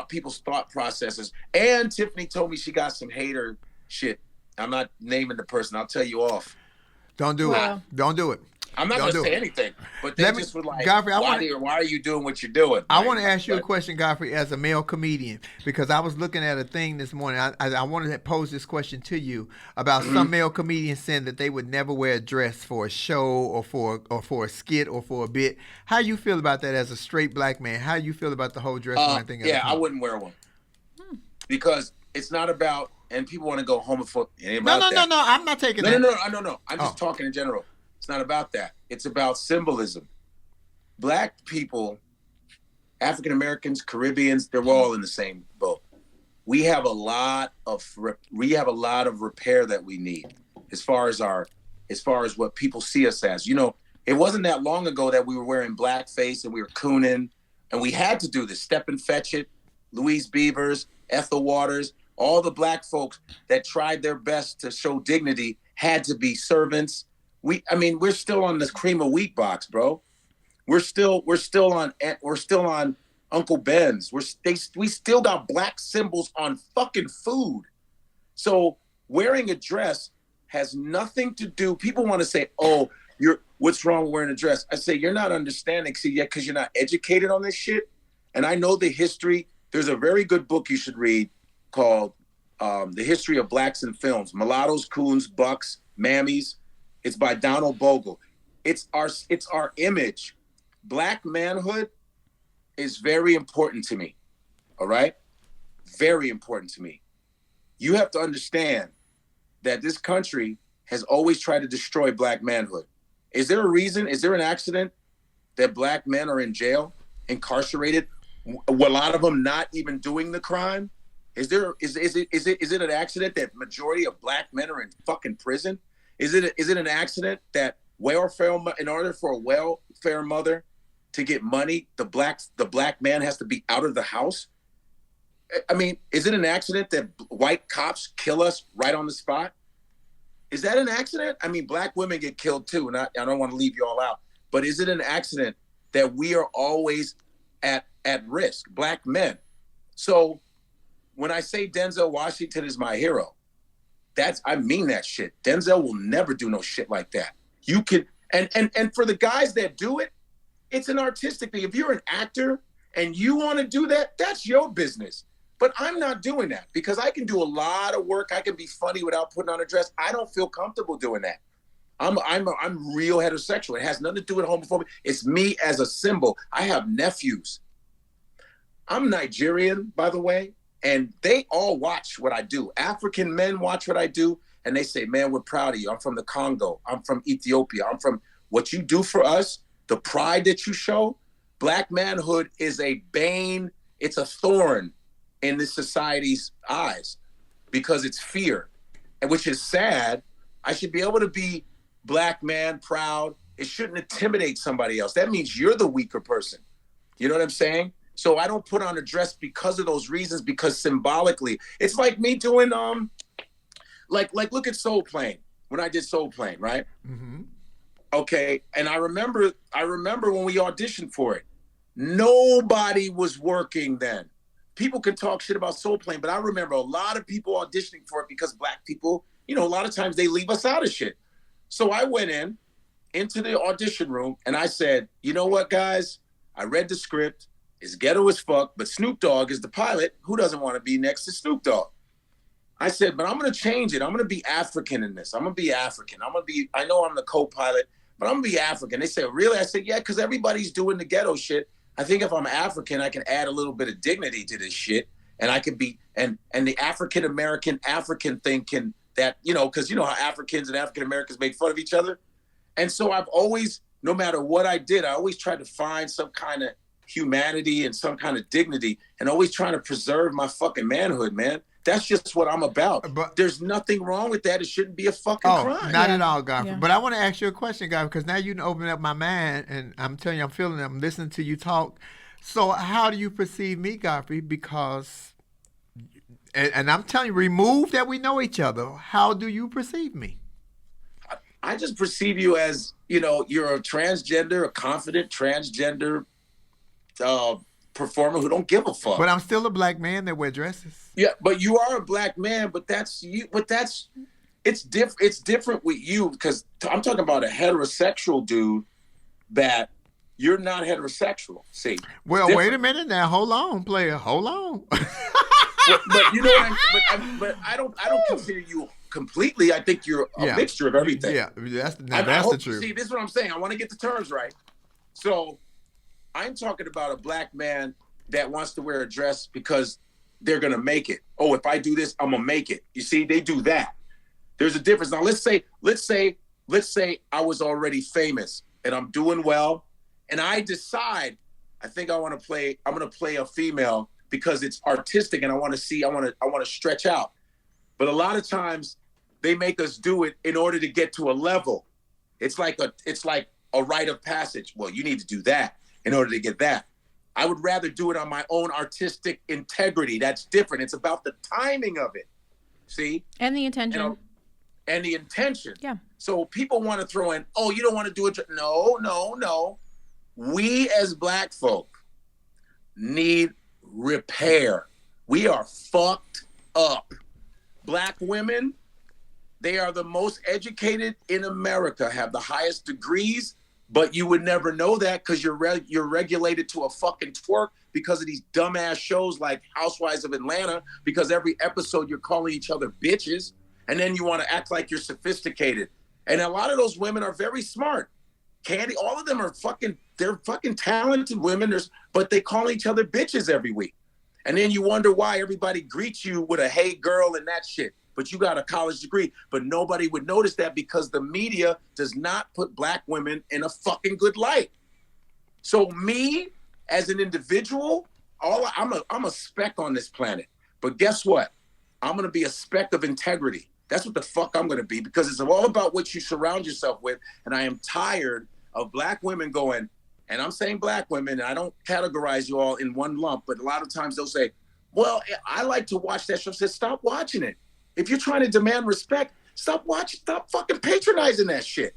people's thought processes. And Tiffany told me she got some hater shit. I'm not naming the person. I'll tell you off. Don't do it. Don't do it. I'm not going to say anything, but they just were like, Godfrey, why are you doing what you're doing? I want to ask you a question, Godfrey, as a male comedian, because I was looking at a thing this morning. I wanted to pose this question to you about some male comedians saying that they would never wear a dress for a show or for a skit or for a bit. How you feel about that as a straight black man? How you feel about the whole dress thing? Yeah, I wouldn't wear one because it's not about, and people want to go homophobic. No, I'm not taking that. No. I'm just talking in general. It's not about that. It's about symbolism. Black people, African Americans, Caribbeans, they're all in the same boat. We have a lot of repair that we need as far as what people see us as. You know, it wasn't that long ago that we were wearing blackface and we were cooning, and we had to do this. Step and Fetch It, Louise Beavers, Ethel Waters, all the black folks that tried their best to show dignity had to be servants. We're still on this cream of wheat box, bro. We're still on Uncle Ben's. We still got black symbols on fucking food. So wearing a dress has nothing to do. People want to say, "Oh, what's wrong with wearing a dress?" I say, you're not understanding, because you're not educated on this shit. And I know the history. There's a very good book you should read called "The History of Blacks in Films." Mulattoes, Coons, Bucks. Mammies. It's by Donald Bogle. It's our image. Black manhood is very important to me. All right? Very important to me. You have to understand that this country has always tried to destroy black manhood. Is there a reason? Is there an accident that black men are in jail, incarcerated? A lot of them not even doing the crime? Is it an accident that majority of black men are in fucking prison? Is it an accident that welfare, in order for a welfare mother to get money, the black man has to be out of the house? I mean, is it an accident that white cops kill us right on the spot? Is that an accident? I mean, black women get killed too, and I don't want to leave you all out. But is it an accident that we are always at risk, black men? So when I say Denzel Washington is my hero, I mean that shit. Denzel will never do no shit like that. You can, and for the guys that do it, it's an artistic thing. If you're an actor and you want to do that, that's your business. But I'm not doing that because I can do a lot of work. I can be funny without putting on a dress. I don't feel comfortable doing that. I'm real heterosexual. It has nothing to do with homophobia. It's me as a symbol. I have nephews. I'm Nigerian, by the way, and they all watch what I do. African men watch what I do, and they say, man, we're proud of you. I'm from the Congo. I'm from Ethiopia. I'm from what you do for us, the pride that you show. Black manhood is a bane. It's a thorn in this society's eyes because it's fear, and which is sad. I should be able to be black man, proud. It shouldn't intimidate somebody else. That means you're the weaker person. You know what I'm saying? So I don't put on a dress because of those reasons, because symbolically, it's like me doing, like look at Soul Plane, when I did Soul Plane, right? Mm-hmm. Okay, and I remember when we auditioned for it, nobody was working then. People can talk shit about Soul Plane, but I remember a lot of people auditioning for it because black people, you know, a lot of times they leave us out of shit. So I went into the audition room and I said, you know what, guys? I read the script. It's ghetto as fuck, but Snoop Dogg is the pilot. Who doesn't want to be next to Snoop Dogg? I said, but I'm going to change it. I'm going to be African in this. I'm going to be African. I know I'm the co-pilot, but I'm going to be African. They said, really? I said, yeah, because everybody's doing the ghetto shit. I think if I'm African, I can add a little bit of dignity to this shit. And I could be, and the African thing can, that, you know, because you know how Africans and African Americans make fun of each other. And so I've always, no matter what I did, I always tried to find some kind of humanity and some kind of dignity and always trying to preserve my fucking manhood, man. That's just what I'm about. But there's nothing wrong with that. It shouldn't be a fucking crime. Not at all, Godfrey. Yeah. But I want to ask you a question, Godfrey, because now you can open up my mind, and I'm telling you, I'm feeling it. I'm listening to you talk. So how do you perceive me, Godfrey? Because, and I'm telling you, remove that we know each other. How do you perceive me? I just perceive you as, you know, you're a transgender, a confident transgender performer who don't give a fuck. But I'm still a black man that wear dresses. Yeah, but you are a black man, but that's you. But it's different with you because I'm talking about a heterosexual dude that you're not heterosexual. See. Well, wait a minute now. Hold on, player. Hold on. but you know, but I don't consider you completely. I think you're a mixture of everything. Yeah, that's the truth. See, this is what I'm saying. I want to get the terms right. So I'm talking about a black man that wants to wear a dress because they're going to make it. Oh, if I do this, I'm going to make it. You see, they do that. There's a difference. Now, let's say I was already famous and I'm doing well. And I decide, I think I'm going to play a female because it's artistic and I want to stretch out. But a lot of times they make us do it in order to get to a level. It's like a rite of passage. Well, you need to do that in order to get that. I would rather do it on my own artistic integrity. That's different. It's about the timing of it. See? And the intention. You know, and the intention. Yeah. So people want to throw in, oh, you don't want to do it. No. We as black folk need repair. We are fucked up. Black women, they are the most educated in America, have the highest degrees, but you would never know that because you're regulated to a fucking twerk because of these dumbass shows like Housewives of Atlanta, because every episode you're calling each other bitches. And then you want to act like you're sophisticated. And a lot of those women are very smart. Candy, all of them are they're fucking talented women, but they call each other bitches every week. And then you wonder why everybody greets you with a hey girl and that shit. But you got a college degree. But nobody would notice that because the media does not put black women in a fucking good light. So me, as an individual, I'm a speck on this planet. But guess what? I'm going to be a speck of integrity. That's what the fuck I'm going to be, because it's all about what you surround yourself with. And I am tired of black women going, and I'm saying black women, and I don't categorize you all in one lump, but a lot of times they'll say, well, I like to watch that show. I said, stop watching it. If you're trying to demand respect, stop fucking patronizing that shit.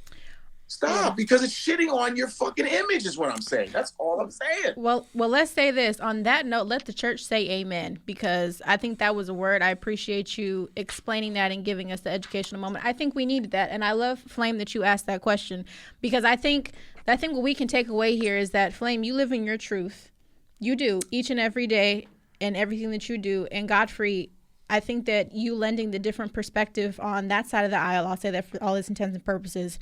Stop, because it's shitting on your fucking image is what I'm saying. That's all I'm saying. Well, let's say this. On that note, let the church say amen, because I think that was a word. I appreciate you explaining that and giving us the educational moment. I think we needed that. And I love, Flame, that you asked that question, because I think what we can take away here is that, Flame, you live in your truth. You do, each and every day, and everything that you do. And Godfrey, I think that you lending the different perspective on that side of the aisle, I'll say that for all its intents and purposes,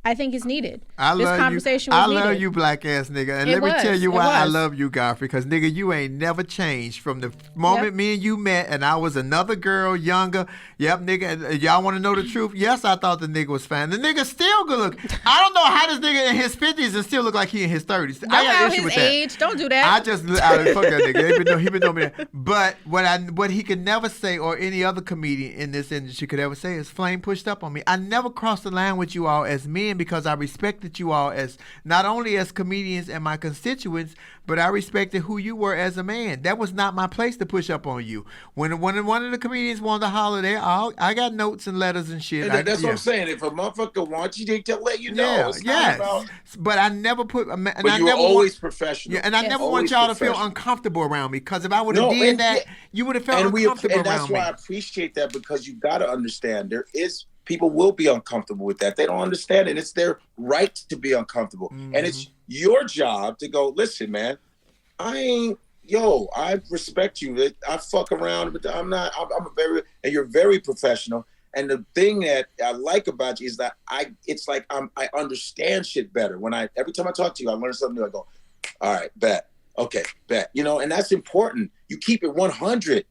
I think it's needed. This conversation was needed. I love you, black ass nigga. And let me tell you why I love you, Godfrey. Because, nigga, you ain't never changed from the moment me and you met and I was another girl, younger. Yep, nigga. Y'all want to know the truth? Yes, I thought the nigga was fine. The nigga still good look. I don't know how this nigga in his 50s and still look like he in his 30s. Don't out his age. Don't do that. I just, fuck that nigga. He been knowing me that. But what he could never say, or any other comedian in this industry could ever say, is Flame pushed up on me. I never crossed the line with you all as men, because I respected you all as not only as comedians and my constituents, but I respected who you were as a man. That was not my place to push up on you. When one of the comedians wanted to holler there, I got notes and letters and shit. That's what I'm saying. If a motherfucker wants you, they let you know. But I never put. But you were always professional. Yeah, and I never want y'all to feel uncomfortable around me, because if I would have did that, you would have felt uncomfortable around me. And that's why I appreciate that, because you got to understand people will be uncomfortable with that. They don't understand it. It's their right to be uncomfortable. Mm-hmm. And it's your job to go, listen, man, I respect you. I fuck around, but and you're very professional. And the thing that I like about you is that I understand shit better. Every time I talk to you, I learn something new. I go, all right, bet. Okay, bet. And that's important. You keep it 100.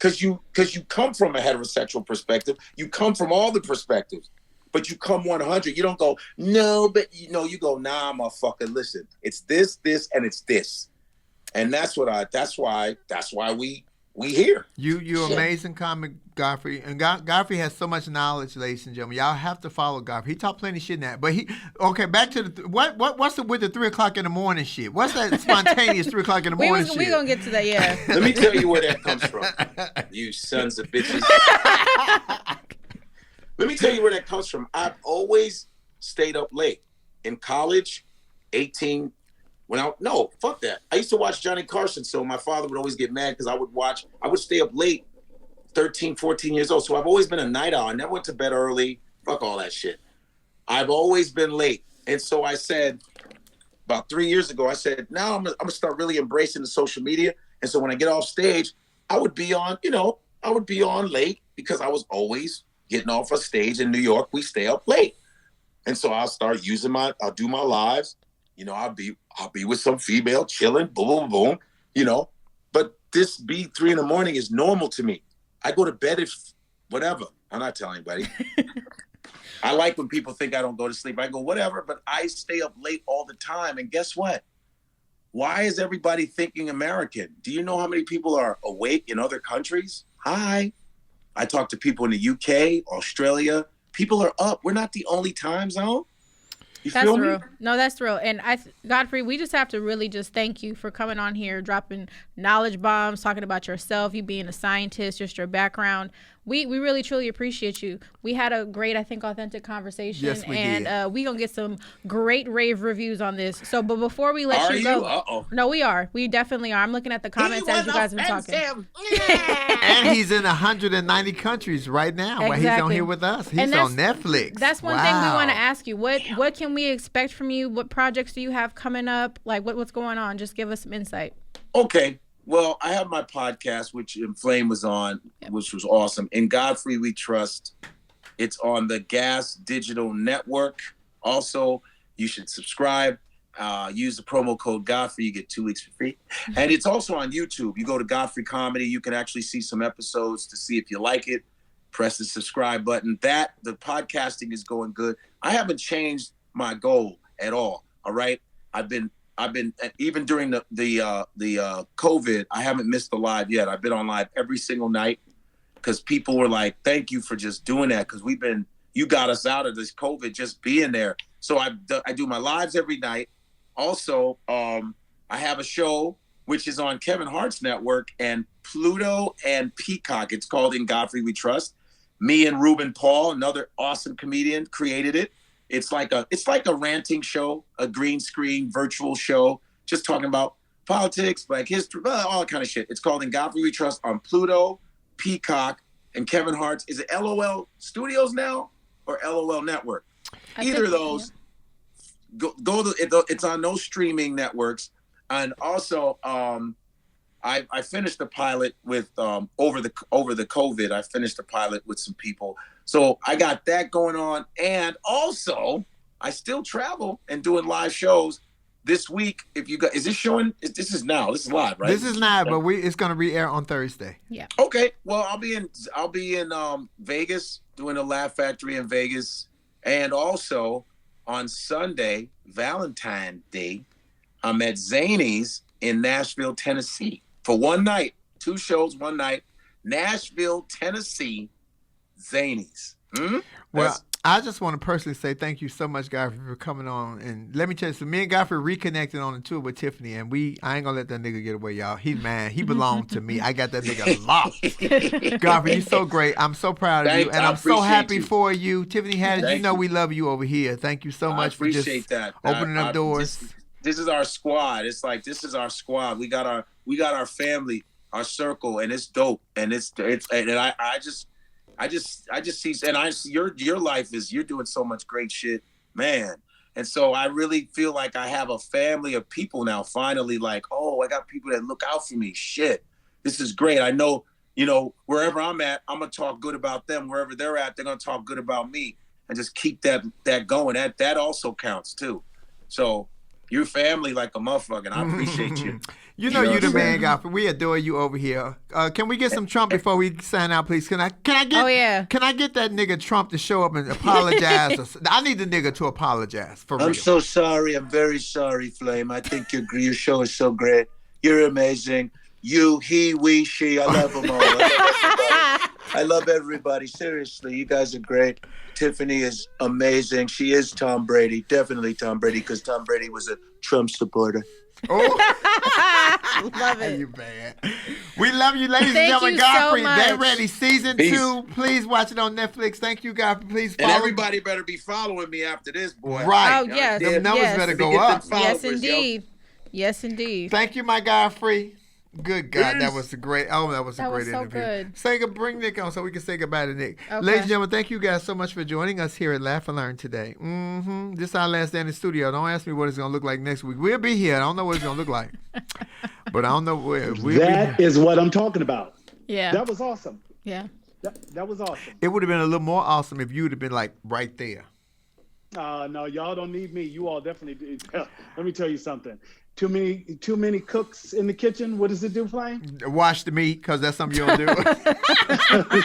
Because you come from a heterosexual perspective. You come from all the perspectives. But you come 100. You don't go, no, but you go, nah, motherfucker, listen. It's this, and it's this. And that's why we here. You amazing comic, Godfrey. And Godfrey has so much knowledge, ladies and gentlemen. Y'all have to follow Godfrey. He taught plenty of shit in that. But back to what's with the 3 o'clock in the morning shit? What's that spontaneous 3 o'clock in the morning shit? We're going to get to that, yeah. Let me tell you where that comes from. You sons of bitches. Let me tell you where that comes from. I've always stayed up late. In college, 18, fuck that. I used to watch Johnny Carson, so my father would always get mad because I would stay up late, 13, 14 years old. So I've always been a night owl. I never went to bed early. Fuck all that shit. I've always been late. And so I said, about 3 years ago, now I'm gonna start really embracing the social media. And so when I get off stage, I would be on late, because I was always getting off a stage in New York. We stay up late. And so I'll start I'll do my lives. I'll be with some female chilling, boom, boom, boom, But this 3 in the morning is normal to me. I go to bed whatever. I'm not telling anybody. I like when people think I don't go to sleep. I go, whatever, but I stay up late all the time. And guess what? Why is everybody thinking American? Do you know how many people are awake in other countries? Hi. I talk to people in the UK, Australia. People are up. We're not the only time zone. That's real. No, that's real. And Godfrey, we just have to really just thank you for coming on here, dropping knowledge bombs, talking about yourself, you being a scientist, just your background. We really, truly appreciate you. We had a great, I think, authentic conversation. Yes, we did. And we're going to get some great rave reviews on this. So, but before we let you go. Uh-oh. No, we are. We definitely are. I'm looking at the comments as you guys have been talking. And he's in 190 countries right now. Exactly. While he's on here with us. He's on Netflix. That's one thing we want to ask you. What can we expect from you? What projects do you have coming up? Like, what's going on? Just give us some insight. Okay. Well, I have my podcast, which Flame was on, which was awesome. In Godfrey We Trust. It's on the Gas Digital Network. Also, you should subscribe. Use the promo code Godfrey. You get 2 weeks for free. And it's also on YouTube. You go to Godfrey Comedy. You can actually see some episodes to see if you like it. Press the subscribe button. The podcasting is going good. I haven't changed my goal at all. All right. I've been even during the COVID, I haven't missed a live yet. I've been on live every single night because people were like, thank you for just doing that. Because you got us out of this COVID just being there. So I do my lives every night. Also, I have a show which is on Kevin Hart's network and Pluto and Peacock. It's called In Godfrey We Trust. Me and Ruben Paul, another awesome comedian, created it. It's like a ranting show, a green screen virtual show, just talking about politics, Black history, all kind of shit. It's called In Godfrey We Trust on Pluto, Peacock, and Kevin Hart's. Is it LOL Studios now or LOL Network? Either of those. Yeah. It's on those streaming networks. And also, I finished the pilot with over the COVID. I finished the pilot with some people. So I got that going on. And also, I still travel and doing live shows this week. If you got, is this showing? This is live, right? This is not, but it's going to re-air on Thursday. Yeah. Okay. Well, I'll be in Vegas doing a Laugh Factory in Vegas, and also on Sunday, Valentine's Day, I'm at Zany's in Nashville, Tennessee for one night. 2 shows, one night. Nashville, Tennessee. Zany's. Well, I just want to personally say thank you so much, Godfrey, for coming on. And let me tell you, so me and Godfrey reconnected on the tour with Tiffany, and I ain't gonna let that nigga get away, y'all. He's mad. He belonged to me. I got that nigga locked. Godfrey, you're so great. I'm so proud of you, and I'm so happy for you. Tiffany Haddish, you know we love you over here. Thank you so much for just opening up doors. This is our squad. It's like, this is our squad. We got our family, our circle, and it's dope. And I just see, and your life is, you're doing so much great shit, man. And so I really feel like I have a family of people now, finally, like, oh, I got people that look out for me. Shit, this is great. I know, wherever I'm at, I'm going to talk good about them. Wherever they're at, they're going to talk good about me, and just keep that going. That also counts too. So you're family like a motherfucker, and I appreciate you. You know you the man, Godfrey. We adore you over here. Can we get some Trump before we sign out, please? Can I get? Oh yeah. Can I get that nigga Trump to show up and apologize? I need the nigga to apologize for real. I'm so sorry. I'm very sorry, Flame. I think your show is so great. You're amazing. You, he, we, she. I love them all. I love everybody. Seriously, you guys are great. Tiffany is amazing. She is Tom Brady. Definitely Tom Brady, because Tom Brady was a Trump supporter. Oh, love it. You bad. We love you, ladies and gentlemen. Godfrey, so Get Ready Season 2. Please watch it on Netflix. Thank you, Godfrey. Please follow. And everybody better be following me after this, boy. Right. Oh yes. Them numbers better go up. Yes, indeed. Yes, indeed. Thank you, my Godfrey. Good God, Yes. that was a great interview. Good. Bring Nick on so we can say goodbye to Nick. Okay. Ladies and gentlemen, thank you guys so much for joining us here at Laugh and Learn today. This is our last day in the studio. Don't ask me what it's going to look like next week. We'll be here. I don't know what it's going to look like. But I don't know where. That is what I'm talking about. Yeah. That was awesome. Yeah. That was awesome. It would have been a little more awesome if you would have been like right there. No, y'all don't need me. You all definitely do. Let me tell you something. Too many cooks in the kitchen. What does it do, Flame? Wash the meat, because that's something you don't do.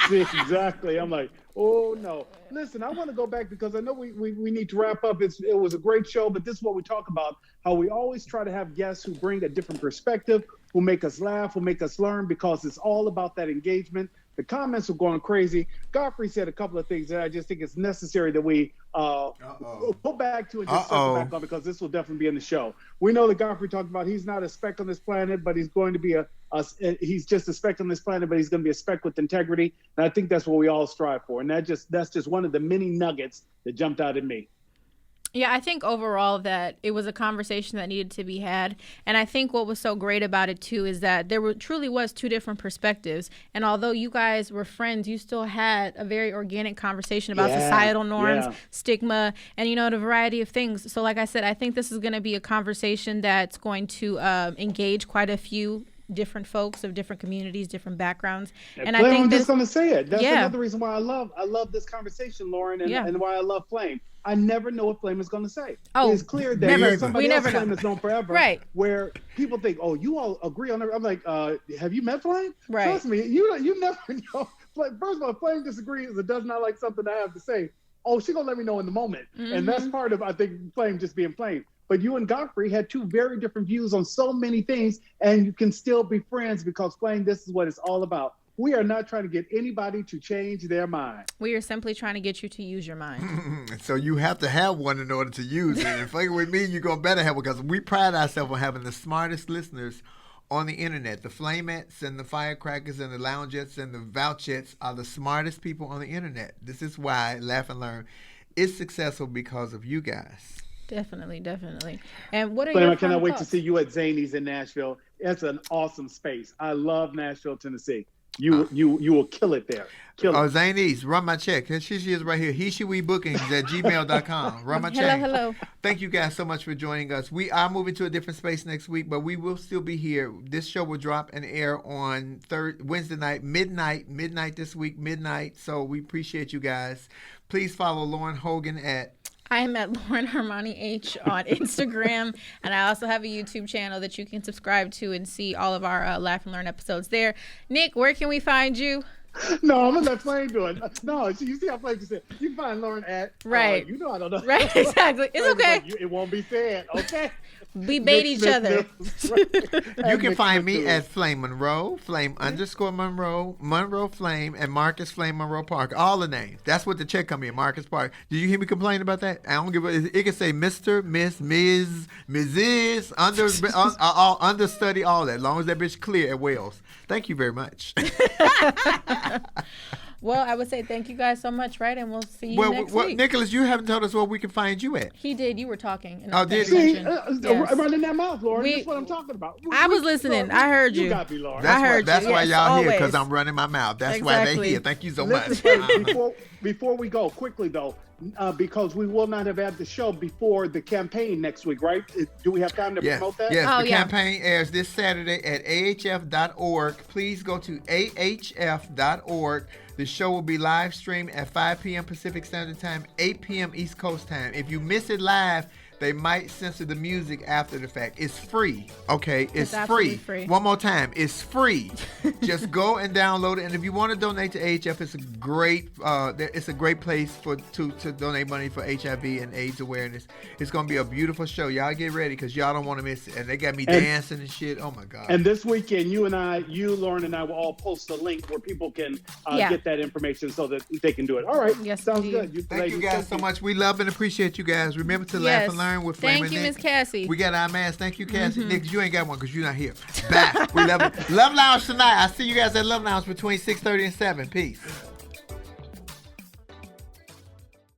See, exactly. I'm like, oh no. Listen, I want to go back because I know we need to wrap up. It was a great show, but this is what we talk about, how we always try to have guests who bring a different perspective, who make us laugh, who make us learn, because it's all about that engagement. The comments were going crazy. Godfrey said a couple of things that I just think it's necessary that we go back to and just circle back on, because this will definitely be in the show. We know that Godfrey talked about he's not a speck on this planet, but he's going to be he's just a speck on this planet, but he's going to be a speck with integrity. And I think that's what we all strive for. And that's just one of the many nuggets that jumped out at me. Yeah, I think overall that it was a conversation that needed to be had. And I think what was so great about it, too, is that truly was 2 different perspectives. And although you guys were friends, you still had a very organic conversation about societal norms, stigma, and, the variety of things. So like I said, I think this is going to be a conversation that's going to engage quite a few different folks of different communities, different backgrounds. And Flame, I think I'm just going to say it. That's yeah. another reason why I love this conversation, Lauren, and why I love Flame. I never know what Flame is going to say. Oh, it's clear that never. somebody else Flame has known forever. Right. Where people think, oh, you all agree on everything. I'm like, have you met Flame? Right. Trust me, you never know. First of all, Flame disagrees or does not like something I have to say. Oh, she's going to let me know in the moment. Mm-hmm. And that's part of, I think, Flame just being Flame. But you and Godfrey had two very different views on so many things, and you can still be friends because, Flame, this is what it's all about. We are not trying to get anybody to change their mind. We are simply trying to get you to use your mind. So you have to have one in order to use it. And Flame with me, you're going to better have one because we pride ourselves on having the smartest listeners on the internet. The Flamettes and the Firecrackers and the Loungettes and the Vouchettes are the smartest people on the internet. This is why Laugh and Learn is successful because of you guys. Definitely. And what are Flame, your I cannot wait to thoughts? see you at Zany's in Nashville. It's an awesome space. I love Nashville, Tennessee. You will kill it there. Kill it. Zany's, run my check. She is right here. HeSheWeBookings@gmail.com. Run my check. Hello. Thank you guys so much for joining us. We are moving to a different space next week, but we will still be here. This show will drop and air on Wednesday night, midnight this week, midnight. So we appreciate you guys. Please follow Lauren Hogan at I am at Lauren Hermione H on Instagram, and I also have a YouTube channel that you can subscribe to and see all of our Laugh and Learn episodes there. Nick, where can we find you? No, I'm gonna let Flame do it. No, you see how Flame just said, you can find Lauren at right. You know I don't know. Right, exactly. It's okay. Like, it won't be said, okay? We bait each other. You can find me at Flame Monroe, Flame_Monroe, Monroe Flame, and Marcus Flame Monroe Park. All the names. That's what the check come in, Marcus Park. Did you hear me complain about that? I don't give a. It can say Mr., Miss, Ms., Mrs., understudy, all that. As long as that bitch clear at Wales. Thank you very much. Well, I would say thank you guys so much, right? And we'll see you next week. Nicholas, you haven't told us where we can find you at. He did. You were talking. Oh, did he? Yes. Running that mouth, Lauren. That's what I'm talking about. I was listening. I heard you. You got me, Lauren. That's why y'all here, always. because I'm running my mouth. That's why they here. Thank you so much. Before we go, quickly though, because we will not have had the show before the campaign next week, right? Do we have time to promote that? Yes, the campaign airs this Saturday at ahf.org. Please go to ahf.org. The show will be live streamed at 5 p.m. Pacific Standard Time, 8 p.m. East Coast Time. If you miss it live, they might censor the music after the fact. It's free, okay? It's free. One more time, it's free. Just go and download it. And if you want to donate to AHF, it's a great place to donate money for HIV and AIDS awareness. It's gonna be a beautiful show. Y'all get ready because y'all don't want to miss it. And they got me dancing and shit. Oh my God. And this weekend, Lauren and I will all post a link where people can get that information so that they can do it. All right. Yes, sounds good. Thank you guys so much. We love and appreciate you guys. Remember to laugh and learn with Flame and Nick. Thank you, Miss Cassie. We got our mask. Thank you, Cassie. Mm-hmm. Nick, you ain't got one because you're not here. Bye. We love it. Love Lounge tonight. I see you guys at Love Lounge between 6:30 and 7. Peace.